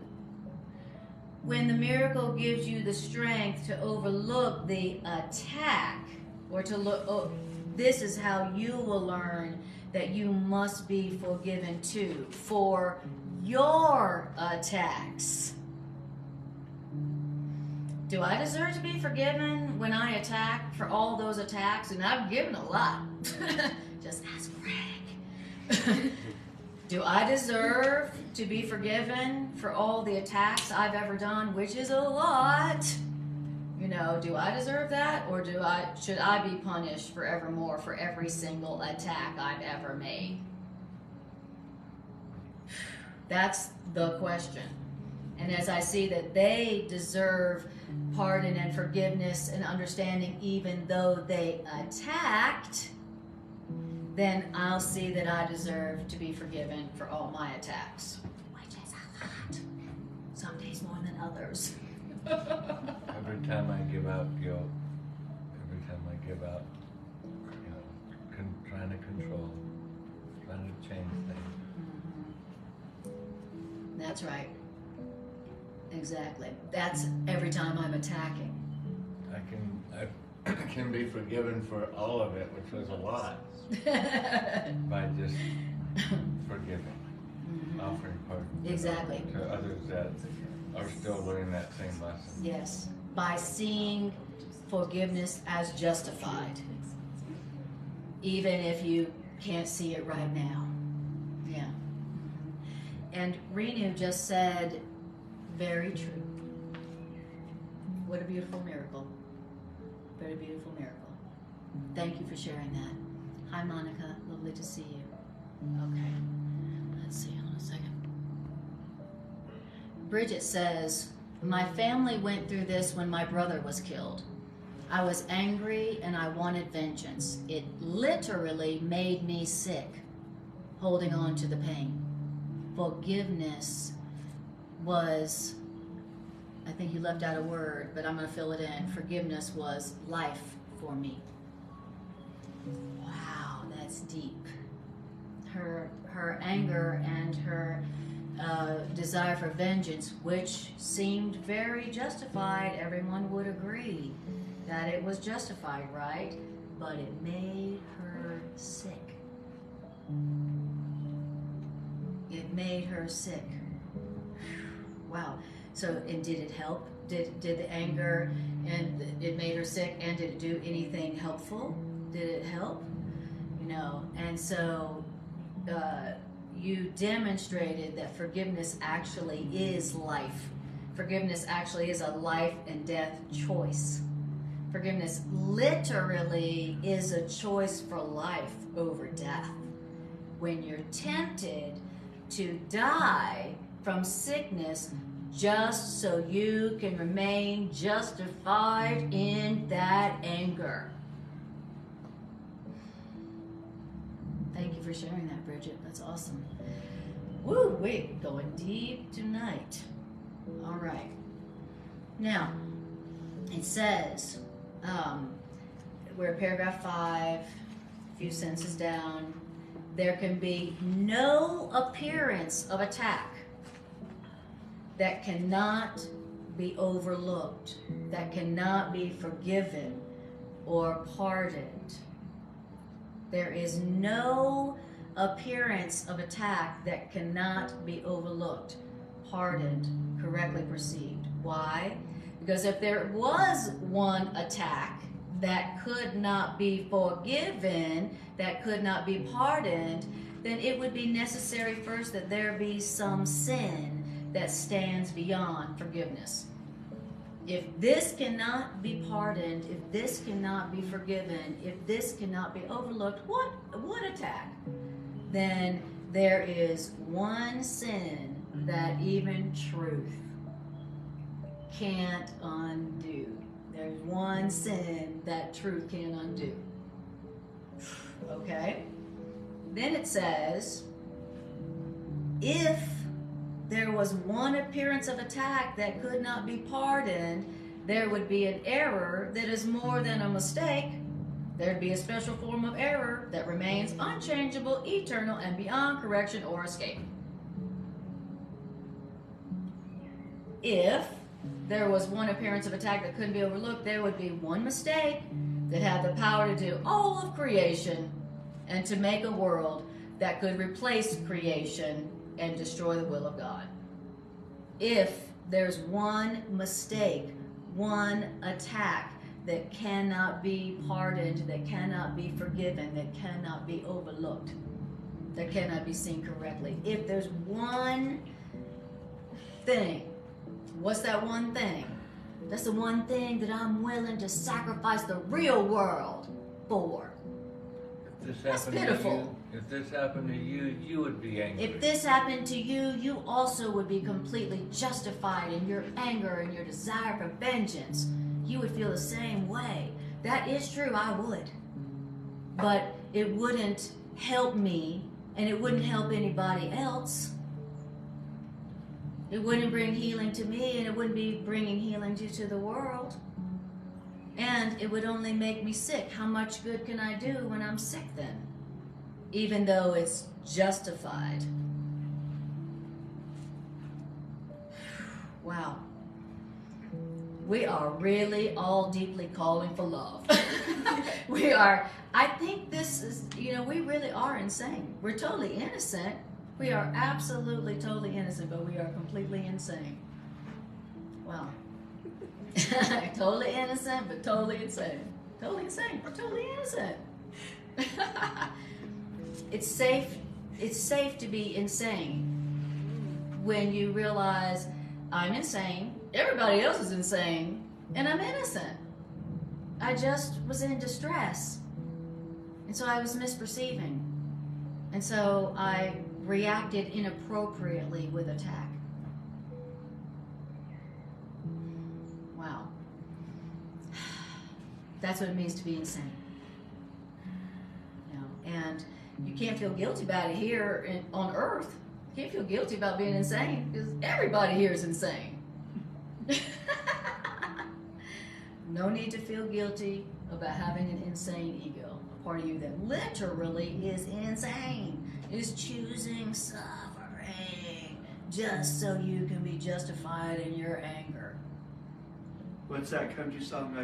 When the miracle gives you the strength to overlook the attack, or to look, this is how you will learn that you must be forgiven too for your attacks. Do I deserve to be forgiven when I attack for all those attacks? And I've given a lot. Just ask Greg. Do I deserve to be forgiven for all the attacks I've ever done, which is a lot? You know, do I deserve that, or should I be punished forevermore for every single attack I've ever made? That's the question. And as I see that they deserve pardon and forgiveness and understanding even though they attacked, then I'll see that I deserve to be forgiven for all my attacks, which is a lot. Some days more than others. Every time I give out guilt, every time I give out, trying to control, trying to change things. That's right. Exactly. That's every time I'm attacking. I can be forgiven for all of it, which was a lot, by just forgiving, offering pardon. Exactly. To others that are still learning that same lesson. Yes. By seeing forgiveness as justified, even if you can't see it right now. Yeah. And Renu just said, very true. What a beautiful miracle. Very beautiful miracle. Thank you for sharing that. Hi, Monica. Lovely to see you. Okay. Let's see. Hold on a second. Bridget says, my family went through this when my brother was killed. I was angry and I wanted vengeance. It literally made me sick, holding on to the pain. Forgiveness was, I think you left out a word, but I'm going to fill it in. Forgiveness was life for me. Wow, that's deep. Her anger and her desire for vengeance, which seemed very justified, everyone would agree that it was justified, right? But it made her sick. It made her sick. Wow. So, and did it help? Did the anger and it made her sick, and did it do anything helpful? Did it help? You know, and so you demonstrated that forgiveness actually is life. Forgiveness actually is a life and death choice. Forgiveness literally is a choice for life over death. When you're tempted to die from sickness just so you can remain justified in that anger. Thank you for sharing that, Bridget. That's awesome. Woo, wait, going deep tonight. All right. Now, it says, we're at paragraph 5, a few sentences down. There can be no appearance of attack that cannot be overlooked, that cannot be forgiven or pardoned. There is no appearance of attack that cannot be overlooked, pardoned, correctly perceived. Why? Because if there was one attack that could not be forgiven, that could not be pardoned, then it would be necessary first that there be some sin that stands beyond forgiveness. if this cannot be pardoned, if this cannot be forgiven, if this cannot be overlooked, what attack? Then there is one sin that even truth can't undo. There's one sin that truth can't undo. Okay? Then it says, if there was one appearance of attack that could not be pardoned, there would be an error that is more than a mistake. There'd be a special form of error that remains unchangeable, eternal, and beyond correction or escape. If there was one appearance of attack that couldn't be overlooked, there would be one mistake that had the power to do all of creation and to make a world that could replace creation and destroy the will of God. If there's one mistake, one attack that cannot be pardoned, that cannot be forgiven, that cannot be overlooked, that cannot be seen correctly. If there's one thing, what's that one thing? That's the one thing that I'm willing to sacrifice the real world for. That's pitiful. If this happened to you, you would be angry. If this happened to you, you also would be completely justified in your anger and your desire for vengeance. You would feel the same way. That is true, I would. But it wouldn't help me, and it wouldn't help anybody else. It wouldn't bring healing to me, and it wouldn't be bringing healing to the world. And it would only make me sick. How much good can I do when I'm sick then? Even though it's justified. Wow. We are really all deeply calling for love. We are, I think this is, we really are insane. We're totally innocent. We are absolutely, totally innocent, but we are completely insane. Wow. Totally innocent, but totally insane. Totally insane, but totally innocent. It's safe to be insane when you realize I'm insane, everybody else is insane, and I'm innocent. I just was in distress. And so I was misperceiving. And so I reacted inappropriately with attack. Wow. That's what it means to be insane. And you can't feel guilty about it here on earth. You can't feel guilty about being insane because everybody here is insane. No need to feel guilty about having an insane ego. A part of you that literally is insane, is choosing suffering just so you can be justified in your anger. What's that country song?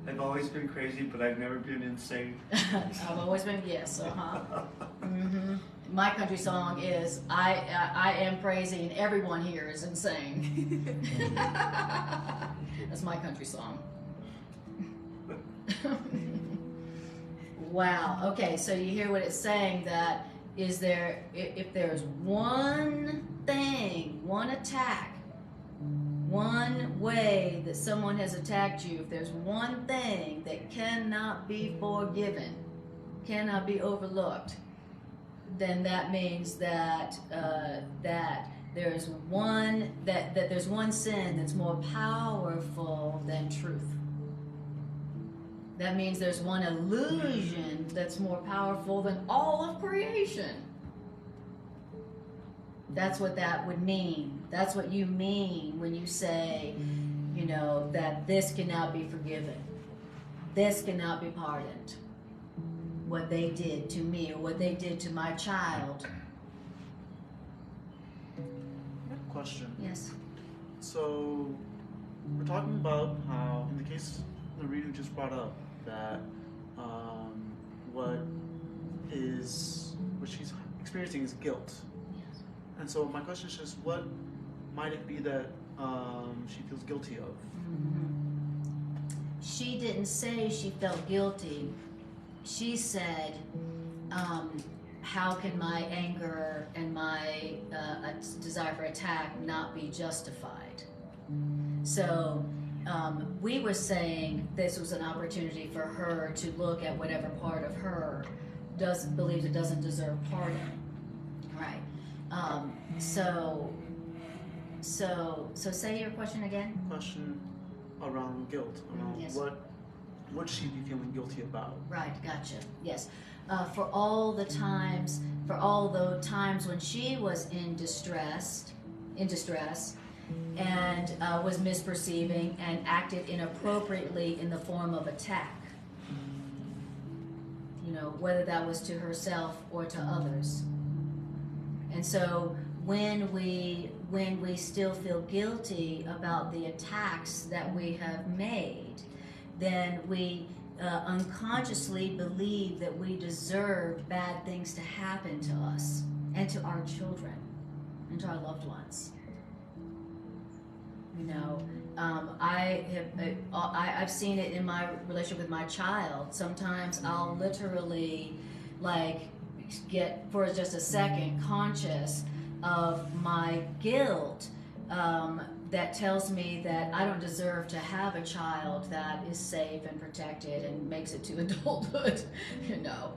I've always been crazy, but I've never been insane. I've always been, yes, mm-hmm. My country song is, I am crazy and everyone here is insane. That's my country song. Wow, okay, so you hear what it's saying, that if there's one thing, one attack, one way that someone has attacked you, if there's one thing that cannot be forgiven, cannot be overlooked, then that means that there's one sin that's more powerful than truth. That means there's one illusion that's more powerful than all of creation. That's what that would mean. That's what you mean when you say, that this cannot be forgiven. This cannot be pardoned. What they did to me or what they did to my child. I have a question. Yes. So, we're talking about how, in the case the reader just brought up, that what she's experiencing is guilt. Yes. And so my question is just, what might it be that she feels guilty of? Mm-hmm. She didn't say she felt guilty. She said, how can my anger and my desire for attack not be justified? So we were saying this was an opportunity for her to look at whatever part of her believes it doesn't deserve pardon, right? So say your question again. Question around guilt. Around Yes. what should she be feeling guilty about? Right, gotcha. Yes. For all the times when she was in distress, and was misperceiving and acted inappropriately in the form of attack. You know, whether that was to herself or to others. And so when we still feel guilty about the attacks that we have made, then we unconsciously believe that we deserve bad things to happen to us and to our children and to our loved ones. You know, I've seen it in my relationship with my child. Sometimes I'll literally get for just a second conscious of my guilt that tells me that I don't deserve to have a child that is safe and protected and makes it to adulthood, you know.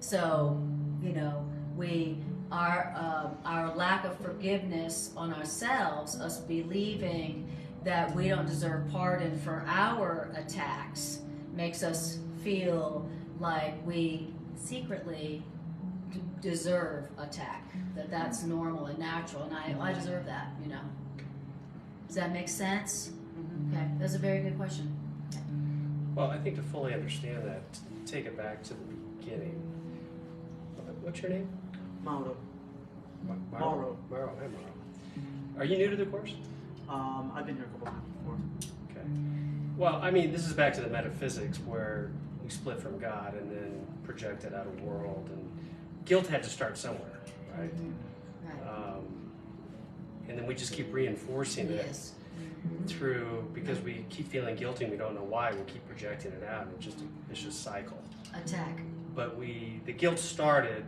So, you know, our lack of forgiveness on ourselves, us believing that we don't deserve pardon for our attacks, makes us feel like we secretly deserve attack, that's normal and natural, and I deserve that, you know. Does that make sense? Okay, that's a very good question. Well, I think to fully understand that, take it back to the beginning. What's your name? Monroe. Monroe. Hi, Monroe. Are you new to the course? I've been here a couple times before. Okay. Well, I mean, this is back to the metaphysics where we split from God and then projected out of world, and guilt had to start somewhere, right? Right. And then we just keep reinforcing it Yes. through, because we keep feeling guilty and we don't know why, we keep projecting it out. It's just cycle. Attack. But the guilt started,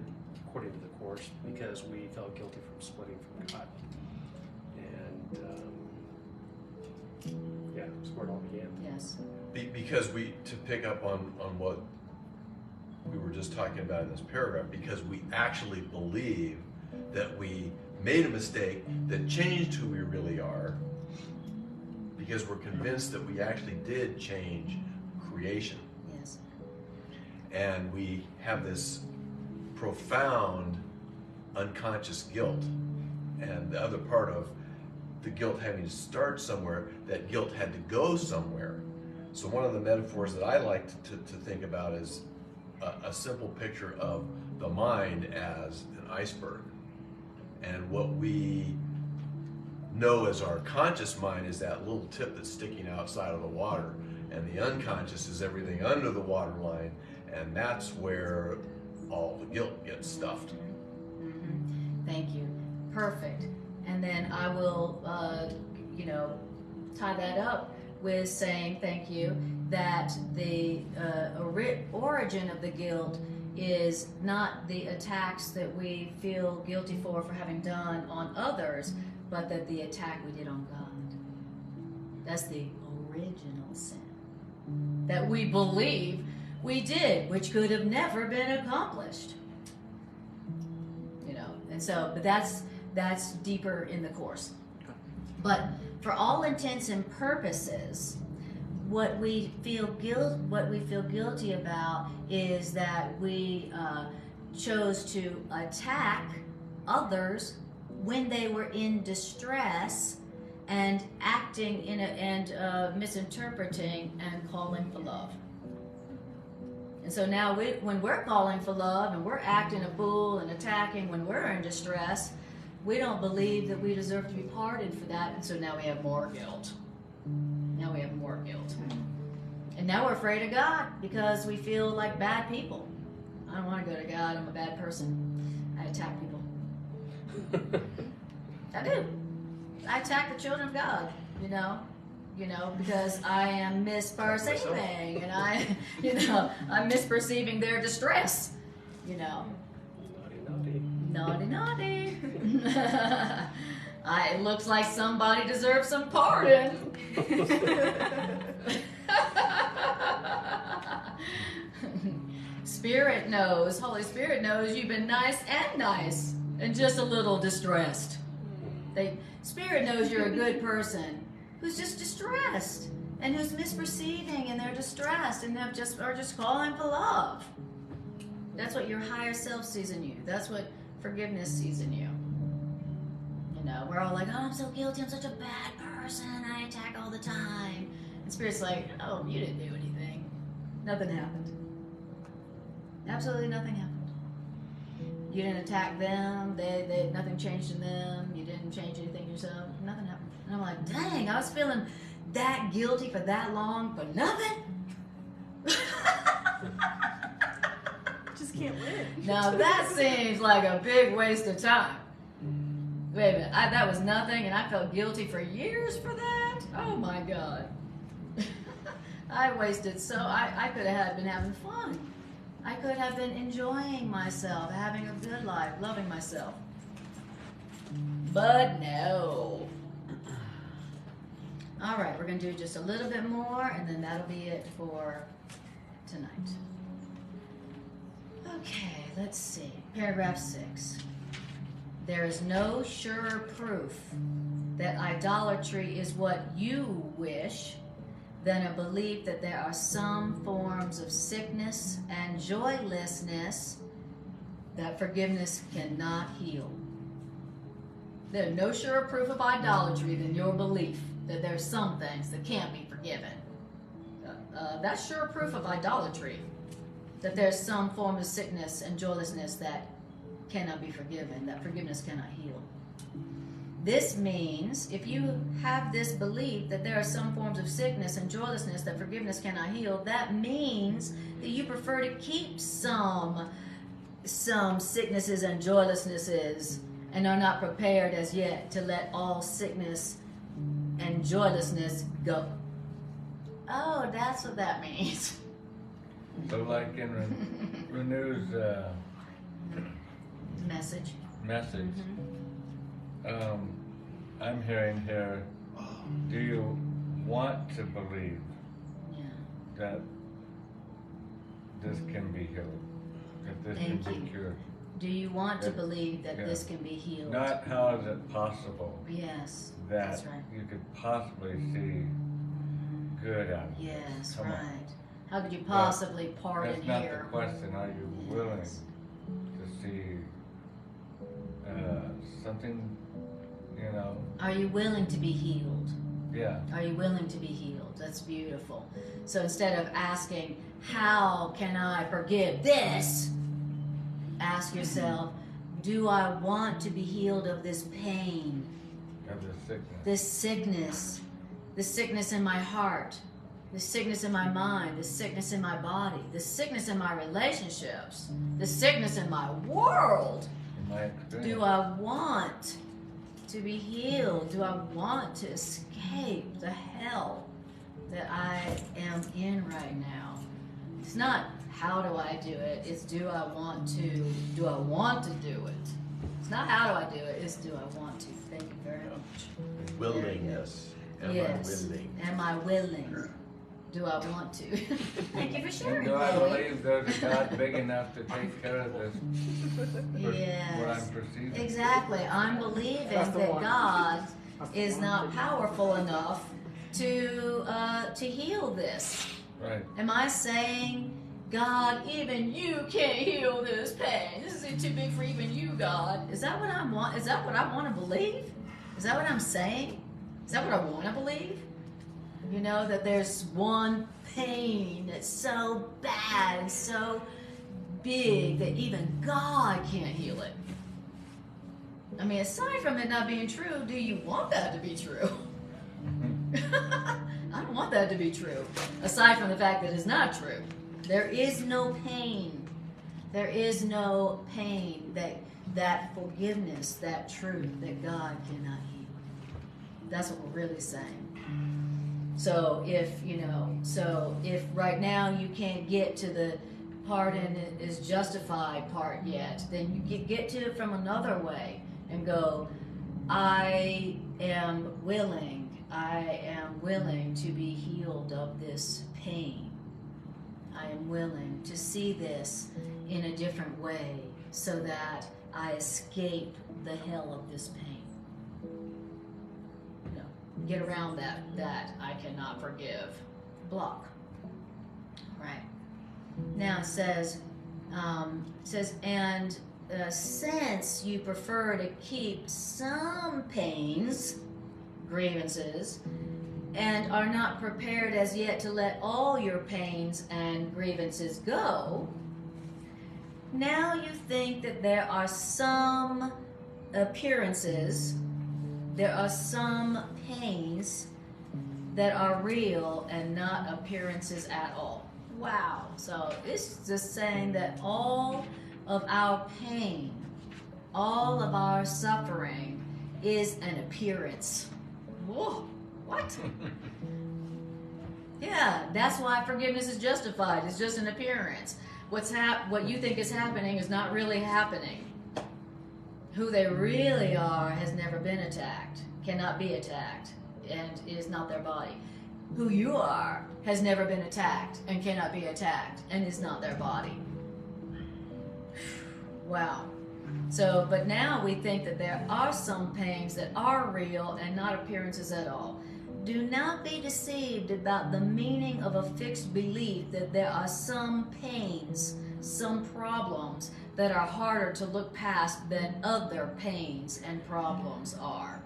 according to the course, because we felt guilty from splitting from God. And yeah, that's where it all began. Yes. Because to pick up on what we were just talking about in this paragraph, because we actually believe that we made a mistake that changed who we really are, because we're convinced that we actually did change creation. Yes. And we have this profound unconscious guilt. And the other part of the guilt having to start somewhere, that guilt had to go somewhere. So one of the metaphors that I like to think about is a simple picture of the mind as an iceberg. And what we know as our conscious mind is that little tip that's sticking outside of the water. And the unconscious is everything under the waterline. And that's where all the guilt gets stuffed. Mm-hmm. Thank you. Perfect. And then I will, tie that up with saying thank you, that the origin of the guilt is not the attacks that we feel guilty for having done on others, but that the attack we did on God. That's the original sin that we believe we did, which could have never been accomplished. You know, and so, but that's deeper in the course. But for all intents and purposes, what we feel guilty about is that we chose to attack others when they were in distress and acting misinterpreting and calling for love. And so now when we're calling for love and we're acting a fool and attacking when we're in distress, we don't believe that we deserve to be pardoned for that, and so now we have more guilt. And now we're afraid of God because we feel like bad people. I don't want to go to God, I'm a bad person. I attack people. I do. I attack the children of God, because I am misperceiving and I'm misperceiving their distress, Naughty. It looks like somebody deserves some pardon. Spirit knows, Holy Spirit knows you've been nice and just a little distressed. Spirit knows you're a good person who's just distressed and who's misperceiving, and they're distressed and are just calling for love. That's what your higher self sees in you. That's what forgiveness sees in you. You know, we're all like, oh, I'm so guilty, I'm such a bad person, I attack all the time. And Spirit's like, oh, you didn't do anything. Nothing happened. Absolutely nothing happened. You didn't attack them, they nothing changed in them, you didn't change anything yourself, nothing happened. And I'm like, dang, I was feeling that guilty for that long for nothing? Just can't win. Now that seems like a big waste of time. Wait a minute, that was nothing and I felt guilty for years for that? Oh my God. I wasted I could have been having fun. I could have been enjoying myself, having a good life, loving myself. But no. All right, we're going to do just a little bit more, and then that'll be it for tonight. Okay, let's see. Paragraph 6. There is no surer proof that idolatry is what you wish than a belief that there are some forms of sickness and joylessness that forgiveness cannot heal. There's no surer proof of idolatry than your belief that there's some things that can't be forgiven. That's sure proof of idolatry, that there's some form of sickness and joylessness that cannot be forgiven, that forgiveness cannot heal. This means, if you have this belief that there are some forms of sickness and joylessness that forgiveness cannot heal, that means that you prefer to keep some sicknesses and joylessnesses and are not prepared as yet to let all sickness and joylessness go. Oh, that's what that means. So like in Renew's Message. I'm hearing here, do you want to believe that this can be healed, that this Thank can you. be cured? Do you want to believe that this can be healed? Not how is it possible Yes, that that's right. you could possibly see good out of it? Yes, Come on. right. How could you possibly pardon That's not here? the question. Are you willing Yes. to see something, you know? Are you willing to be healed? Yeah. Are you willing to be healed? That's beautiful. So instead of asking, how can I forgive this? Ask yourself, do I want to be healed of this pain, Of the sickness. this sickness in my heart, this sickness in my mind, this sickness in my body, this sickness in my relationships, this sickness in my world? In my experience. Do I want to be healed? Do I want to escape the hell that I am in right now? It's not how do I do it, it's do I want to do it. It's not how do I do it, it's do I want to. Thank you very much. Willingness. Am Yes. I willing? Am I willing? Do I want to? Thank you for And sharing, do I Chloe. believe there's a God big enough to take care of this? What Yes. I'm perceiving. Exactly. I'm believing That's the that one. God That's the is one. not powerful enough to heal this. Right. Am I saying, God, even you can't heal this pain? This is too big for even you, God. Is that what I want? Is that what I want to believe? Is that what I'm saying? Is that what I want to believe? You know, that there's one pain that's so bad and so big that even God can't heal it. I mean, aside from it not being true, do you want that to be true? I don't want that to be true. Aside from the fact that it's not true. There is no pain. There is no pain that forgiveness, that truth that God cannot heal. That's what we're really saying. So if right now you can't get to the pardon is justified part yet, then you get to it from another way and go, I am willing to be healed of this pain. I am willing to see this in a different way so that I escape the hell of this pain. No, get around that I cannot forgive block. Right. Now it says, and since you prefer to keep some pains, grievances, and are not prepared as yet to let all your pains and grievances go, now you think that there are some appearances, there are some pains that are real and not appearances at all. Wow. So it's just saying that all of our pain, all of our suffering is an appearance. Whoa, what? Yeah, that's why forgiveness is justified. It's just an appearance. What you think is happening is not really happening. Who they really are has never been attacked, cannot be attacked, and is not their body. Who you are has never been attacked and cannot be attacked and is not their body. Wow. So, but now we think that there are some pains that are real and not appearances at all. Do not be deceived about the meaning of a fixed belief that there are some pains, some problems that are harder to look past than other pains and problems are.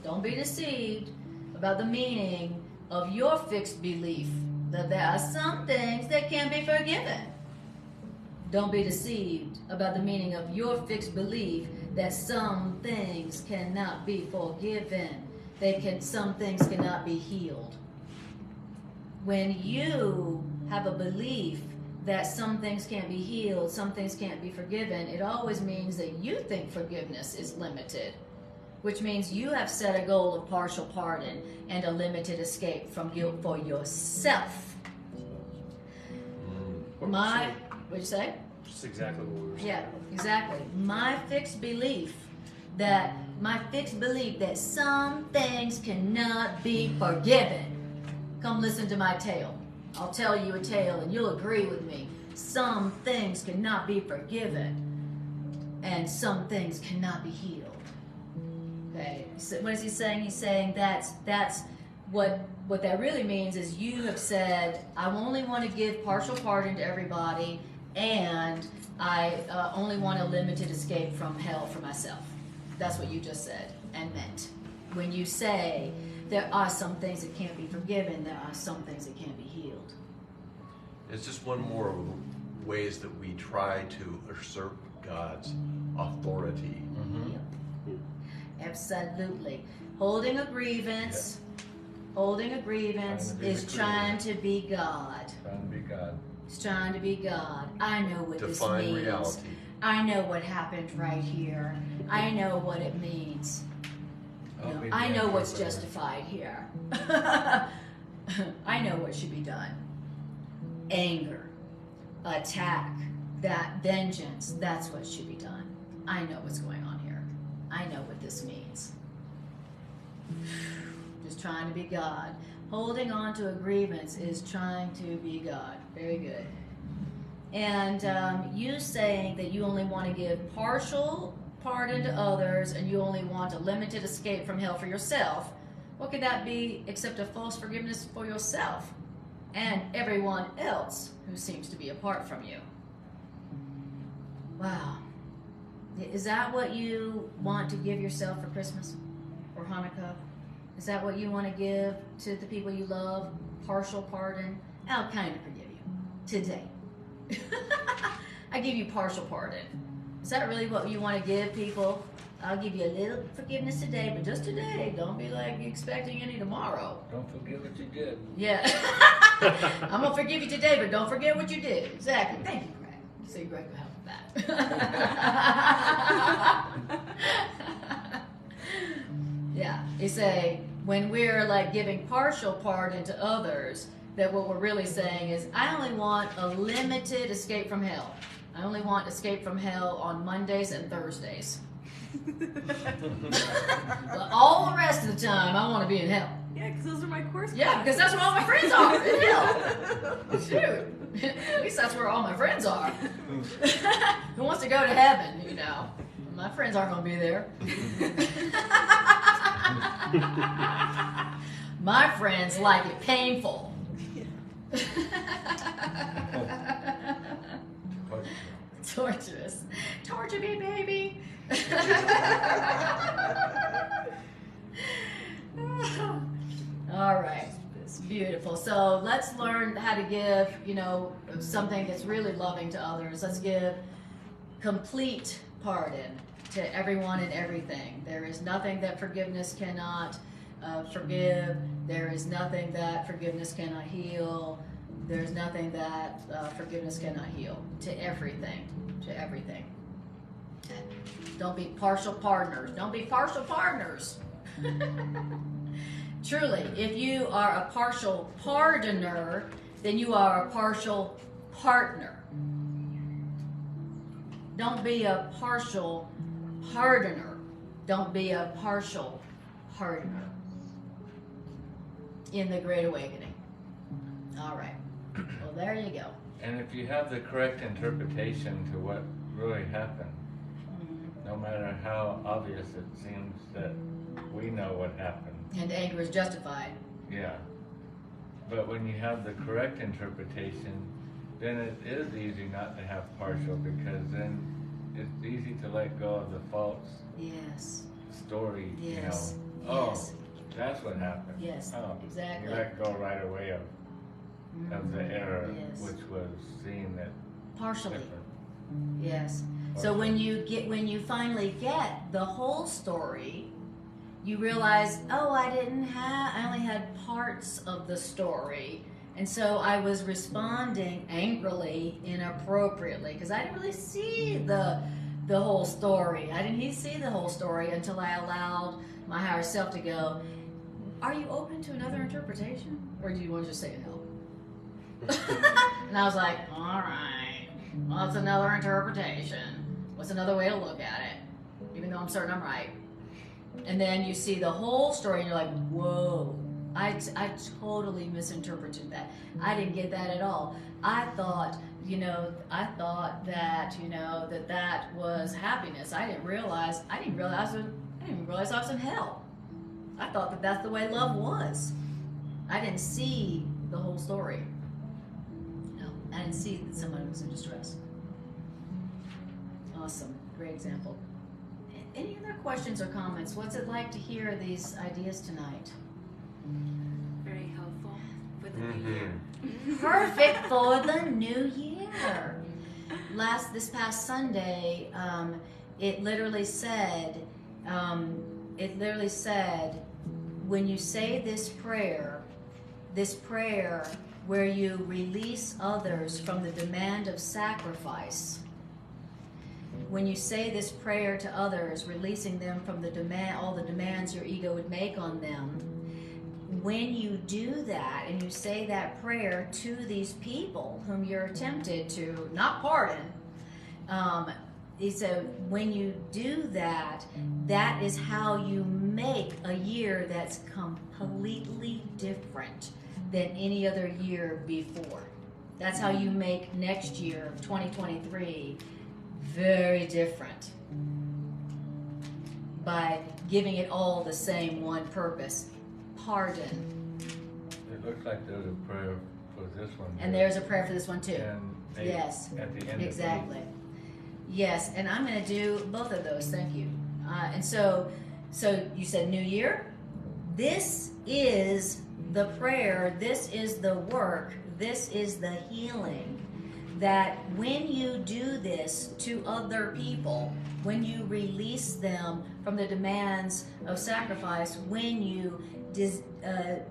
Don't be deceived about the meaning of your fixed belief that there are some things that can be forgiven. Don't be deceived about the meaning of your fixed belief that some things cannot be forgiven. Some things cannot be healed. When you have a belief that some things can't be healed, some things can't be forgiven, it always means that you think forgiveness is limited, which means you have set a goal of partial pardon and a limited escape from guilt for yourself. What'd you say? Just exactly what we were saying. Yeah, exactly. My fixed belief that some things cannot be forgiven. Come listen to my tale. I'll tell you a tale and you'll agree with me. Some things cannot be forgiven and some things cannot be healed. Okay, so what is he saying? He's saying that's what that really means is you have said, I only want to give partial pardon to everybody, and I only want a limited escape from hell for myself. That's what you just said and meant. When you say there are some things that can't be forgiven, there are some things that can't be healed. It's just one more of the ways that we try to usurp God's authority. Mm-hmm. Yep. Absolutely. Holding a grievance is trying to be God. Trying to be God. It's trying to be God. I know what this Define means. reality. I know what happened right here. I know what it means. I know what's justified here. I know what should be done. Anger, attack, that vengeance, that's what should be done. I know what's going on here. I know what this means. Just trying to be God. Holding on to a grievance is trying to be God. Very good. And you saying that you only want to give partial pardon to others and you only want a limited escape from hell for yourself, what could that be except a false forgiveness for yourself and everyone else who seems to be apart from you? Wow. Is that what you want to give yourself for Christmas or Hanukkah? Is that what you want to give to the people you love? Partial pardon? I'll kind of forgive you today. I give you partial pardon. Is that really what you want to give people? I'll give you a little forgiveness today, but just today. Don't be like expecting any tomorrow. Don't forget what you did. Yeah. I'm going to forgive you today, but don't forget what you did. Exactly. Thank you, Greg. See, Greg will help with that. Yeah. You say, when we're like giving partial pardon to others, that what we're really saying is, I only want a limited escape from hell. I only want escape from hell on Mondays and Thursdays. But all the rest of the time, I want to be in hell. Yeah, because those are my course. Yeah, because that's where all my friends are. In hell. Shoot. At least that's where all my friends are. Who wants to go to heaven, you know? My friends aren't going to be there. My friends like it painful. Torturous. Torture me, baby. All right. It's beautiful. So let's learn how to give, you know, something that's really loving to others. Let's give complete pardon to everyone and everything. There is nothing that forgiveness cannot forgive. There is nothing that forgiveness cannot heal. There's nothing that forgiveness cannot heal. To everything. To everything. Don't be partial partners. Don't be partial partners. Truly, if you are a partial pardoner, then you are a partial partner. Don't be a partial pardoner. Don't be a partial pardoner. In the Great Awakening. All right. Well, there you go. And if you have the correct interpretation to what really happened, no matter how obvious it seems that we know what happened. And anger is justified. Yeah. But when you have the correct interpretation, then it is easy not to have partial, because then it's easy to let go of the false Yes. story, Yes. you know. Oh, Yes. that's what happened. Yes, Oh, exactly. You let go right away of the error, Yes. which was seeing it Partially. different. Yes. So when you finally get the whole story, you realize, oh, I only had parts of the story. And so I was responding angrily, inappropriately, because I didn't really see the whole story. I didn't see the whole story until I allowed my higher self to go, are you open to another interpretation? Or do you want to just say no? And I was like, all right, what's another interpretation? What's another way to look at it? Even though I'm certain I'm right. And then you see the whole story and you're like, whoa, I totally misinterpreted that. I didn't get that at all. I thought that was happiness. I didn't realize I was in hell. I thought that that's the way love was. I didn't see the whole story. I didn't see that someone was in distress. Awesome. Great example. Any other questions or comments? What's it like to hear these ideas tonight? Very helpful for the new year. Perfect for the new year. This past Sunday, it literally said, when you say this prayer where you release others from the demand of sacrifice. When you say this prayer to others, releasing them from all the demands your ego would make on them, when you do that and you say that prayer to these people whom you're tempted to not pardon, so when you do that, that is how you make a year that's completely different than any other year before. That's how you make next year, 2023, very different. By giving it all the same one purpose, pardon. It looks like there's a prayer for this one. And there's a prayer for this one too. And Yes, at the end exactly. Of Yes, and I'm going to do both of those. Thank you. And so you said New Year. This is the prayer. This is the work. This is the healing. That when you do this to other people, when you release them from the demands of sacrifice, when you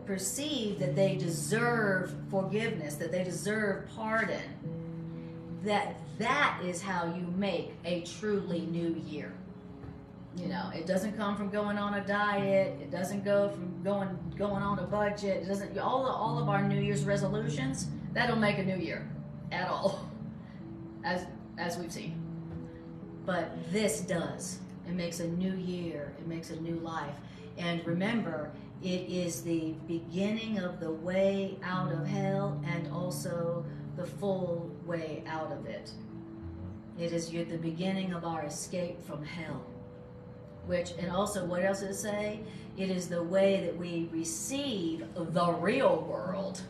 perceive that they deserve forgiveness, that they deserve pardon, that is how you make a truly new year. You know, it doesn't come from going on a diet. It doesn't go from going on a budget. It doesn't. All of our New Year's resolutions, that don't make a new year at all, as we've seen. But this does, It makes a new year. It makes a new life. And remember, it is the beginning of the way out of hell and also the full way out of it. It is the beginning of our escape from hell. Which, and also, what else does it say? It is the way that we receive the real world.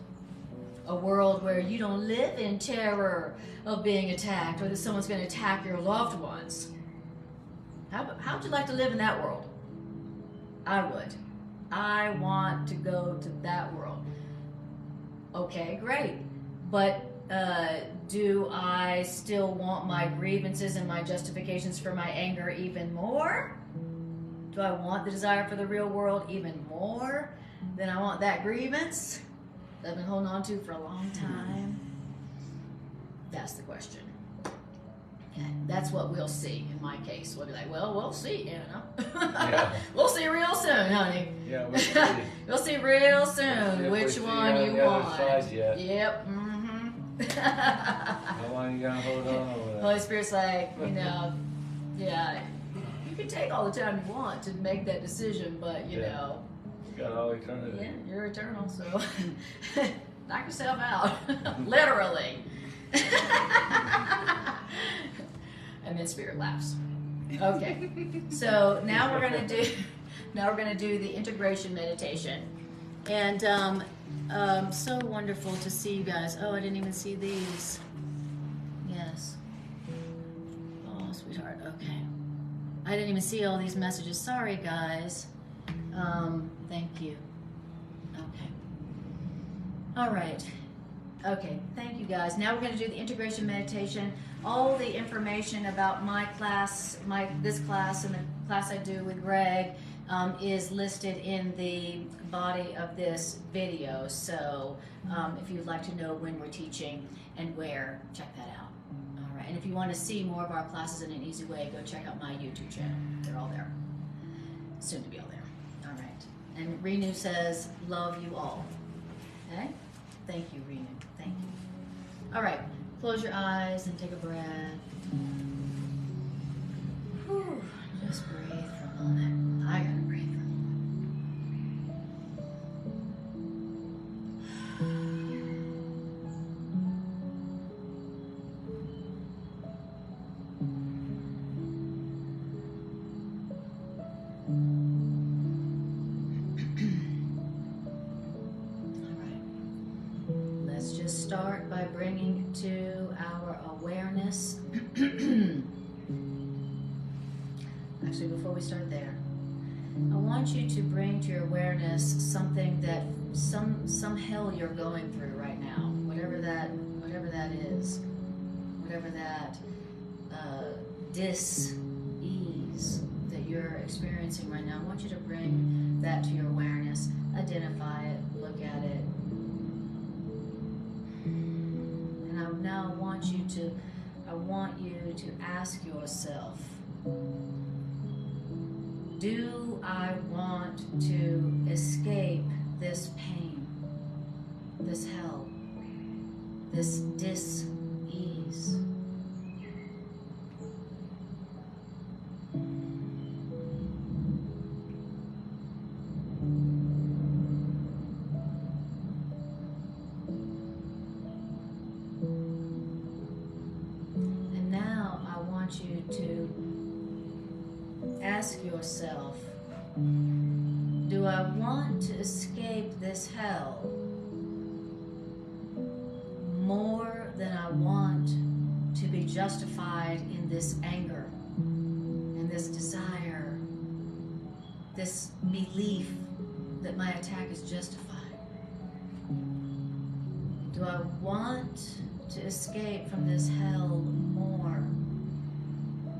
A world where you don't live in terror of being attacked or that someone's going to attack your loved ones. How would you like to live in that world? I would. I want to go to that world. Okay, great. But do I still want my grievances and my justifications for my anger even more? Do I want the desire for the real world even more than I want that grievance that I've been holding on to for a long time? That's the question. Okay, that's what we'll see in my case. We'll be like, well, we'll see, Anna. Yeah. We'll see real soon, honey. Yeah, we'll see. We'll see real See soon if we which see one on you the other want. side yet. Yep. Mm-hmm. How long you gonna hold on over that? Holy Spirit's like, yeah, you can take all the time you want to make that decision, but you Yeah. know, You got all eternity. yeah, you're eternal, so knock yourself out, literally. And then Spirit laughs. Okay, so now we're gonna do the integration meditation, and so wonderful to see you guys. Oh, I didn't even see these. Yes. Oh, sweetheart. Okay. I didn't even see all these messages. Sorry, guys. Thank you. Okay. All right. Okay. Thank you, guys. Now we're going to do the integration meditation. All the information about my class, this class, and the class I do with Greg is listed in the body of this video. So if you'd like to know when we're teaching and where, check that out. All right. And if you want to see more of our classes in an easy way, go check out my YouTube channel. They're all there. Soon to be all there. All right. And Renu says, love you all. Okay? Thank you, Renu. Thank you. All right. Close your eyes and take a breath. Whew. Just breathe for a moment. I gotta breathe for a start by bringing to our awareness. Actually, before we start there, I want you to bring to your awareness something that some hell you're going through right now, whatever that is, whatever that dis-ease that you're experiencing right now. I want you to bring that to your awareness, identify it, look at it. Now I want you to ask yourself, do I want to escape this pain, this hell, this dis-ease? You to ask yourself, do I want to escape this hell more than I want to be justified in this anger, in this desire, this belief that my attack is justified? Do I want to escape from this hell more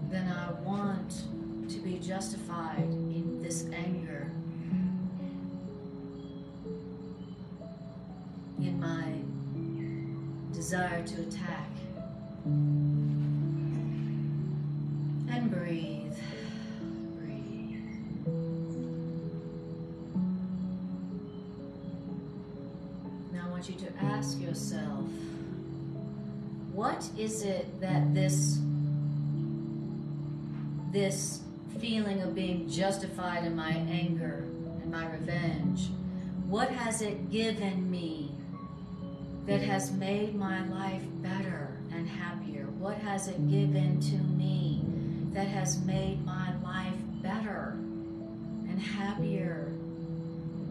than I want to be justified in this anger, in my desire to attack? And breathe. Breathe. Now I want you to ask yourself, what is it that this feeling of being justified in my anger and my revenge, what has it given me that has made my life better and happier? What has it given to me that has made my life better and happier?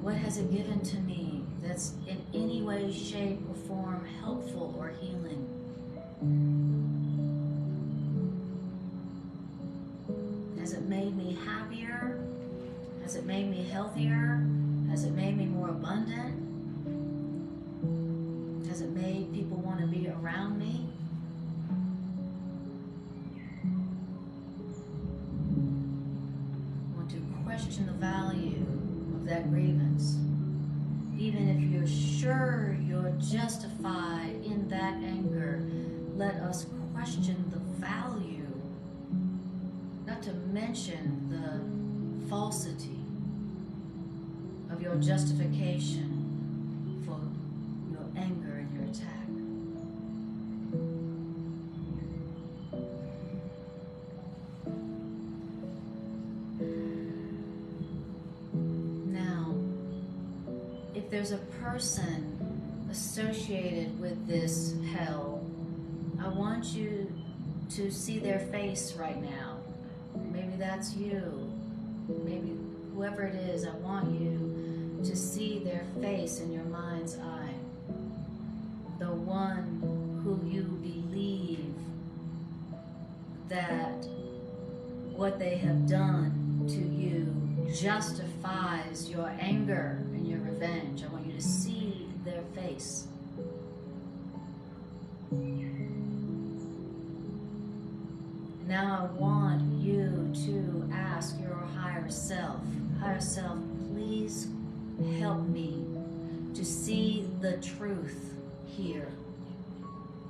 What has it given to me that's in any way, shape, or form helpful or healing? Has it made me happier? Has it made me healthier? Has it made me more abundant? Has it made people want to be around me? I want to question the value of that grievance. Even if you're sure you're justified in that anger, let us question the value, not to mention the falsity of your justification for your anger and your attack. Now, if there's a person associated with this hell, I want you to see their face right now. Maybe that's you. Maybe whoever it is, I want you to see their face in your mind's eye. The one who you believe that what they have done to you justifies your anger and your revenge. I want you to see their face. Now I want you to ask your higher self, please help me to see the truth here,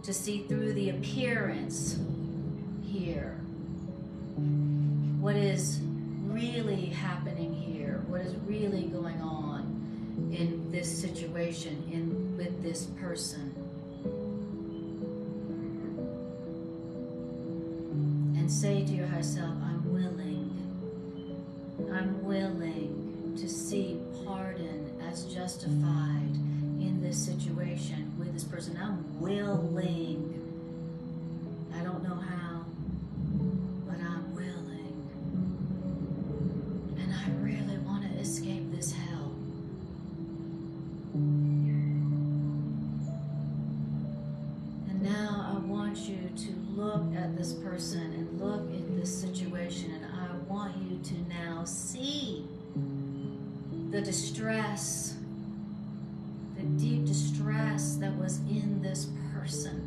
to see through the appearance here. What is really happening here? What is really going on in this situation, with this person? And say to your higher self, I'm willing to see pardon as justified in this situation with this person. I'm willing. I don't know how, but I'm willing. And I really want to escape this hell. And now I want you to look at this person and look at this situation, and I want you to now see the distress, the deep distress that was in this person.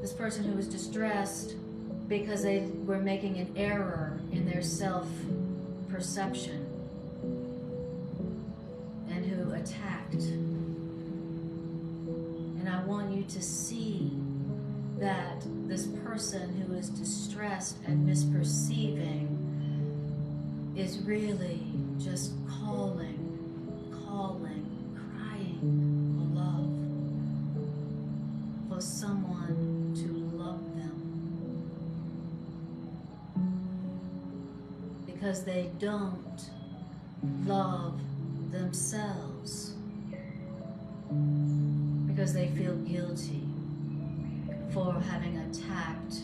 This person who was distressed because they were making an error in their self-perception and who attacked. And I want you to see that this person who is distressed and misperceiving is really just calling, crying for love, for someone to love them. Because they don't love themselves. Because they feel guilty for having attacked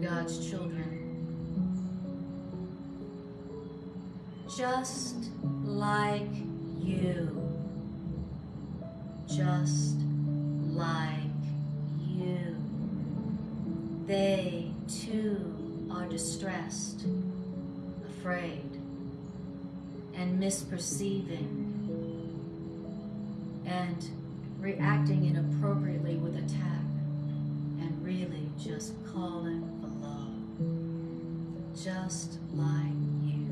God's children. Just like you. Just like you. They too are distressed, afraid, and misperceiving, and reacting inappropriately with attack, and really just calling for love, just like you.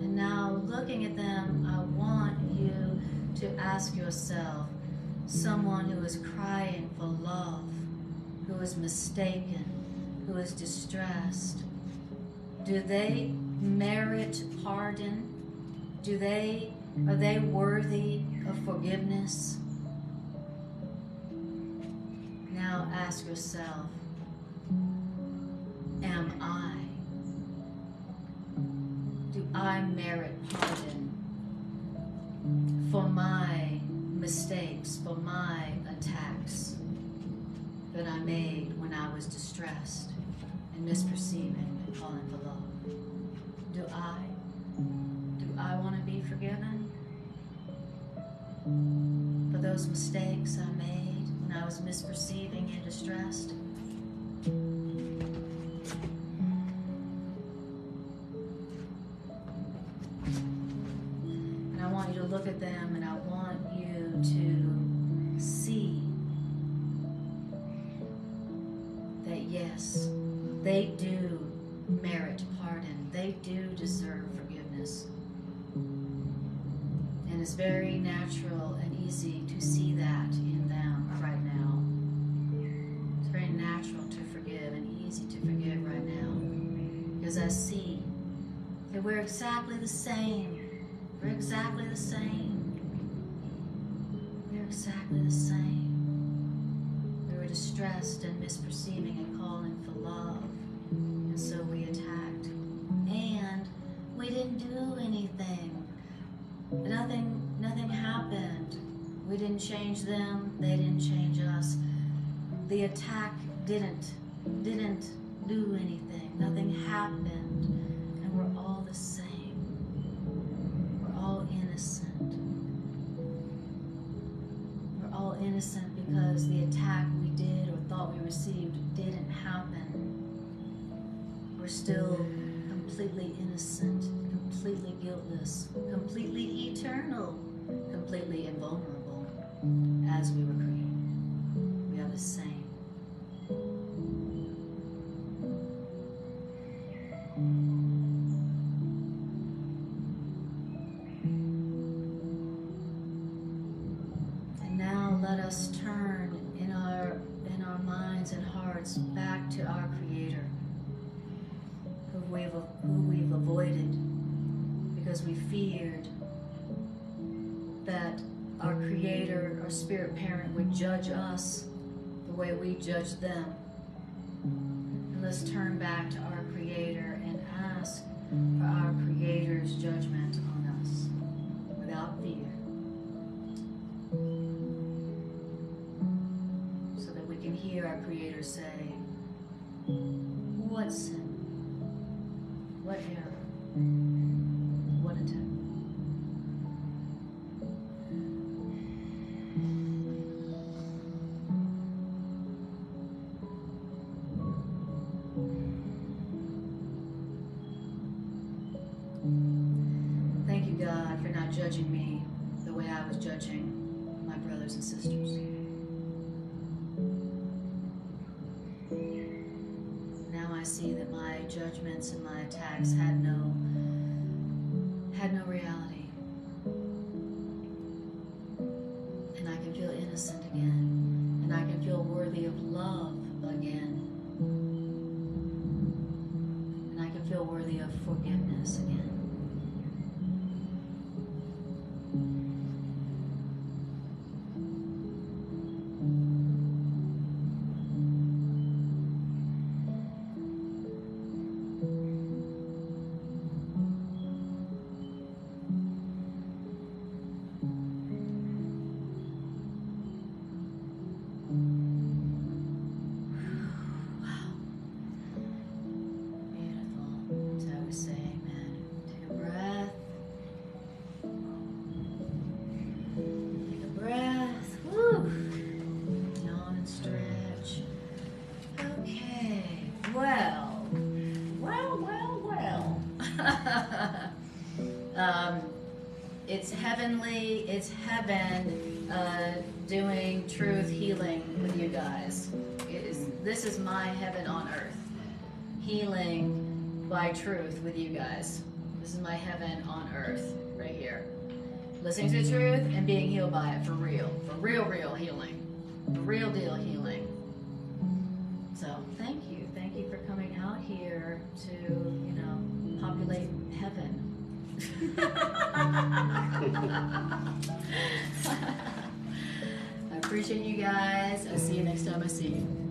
And now, looking at them, I want you to ask yourself, someone who is crying for love, who is mistaken, who is distressed, do they merit pardon? Do they Are they worthy of forgiveness? Now ask yourself, am I? Do I merit pardon for my mistakes, for my attacks that I made when I was distressed and misperceiving and calling for love? Do I want to be forgiven for those mistakes I made when I was misperceiving and distressed? And I want you to look at them, and I want you to see that yes, they do merit pardon. They do deserve forgiveness. And it's very natural and easy to see that in them right now. It's very natural to forgive and easy to forgive right now. Because I see that we're exactly the same. We're exactly the same. We're exactly the same. We were distressed and misperceiving and calling for love. And so we attacked. And we didn't do anything. Nothing happened. We didn't change them. They didn't change us. The attack didn't do anything. Nothing happened. And we're all the same. We're all innocent. We're all innocent because the attack we did or thought we received didn't happen. We're still completely innocent, completely guiltless, completely eternal, completely invulnerable as we were created. We are the same. And now let us turn in our minds and hearts back to our Creator, who we've avoided because we feared that our Creator, our Spirit Parent, would judge us the way we judged them. And let's turn back to our Creator and ask for our Creator's judgment on us without fear, so that we can hear our Creator say, what sin? What error? What attempt? Thank you, God, for not judging me the way I was judging my brothers and sisters. Now I see that my judgments and my attacks had no reality. And I can feel innocent again. And I can feel worthy of love again. And I can feel worthy of forgiveness again. It's heavenly, it's heaven doing truth healing with you guys. This is my heaven on earth. Healing by truth with you guys. This is my heaven on earth right here. Listening to the truth and being healed by it for real. For real healing. The real deal healing. So thank you. Thank you for coming out here to, populate heaven I appreciate you guys. I'll see you next time I see you.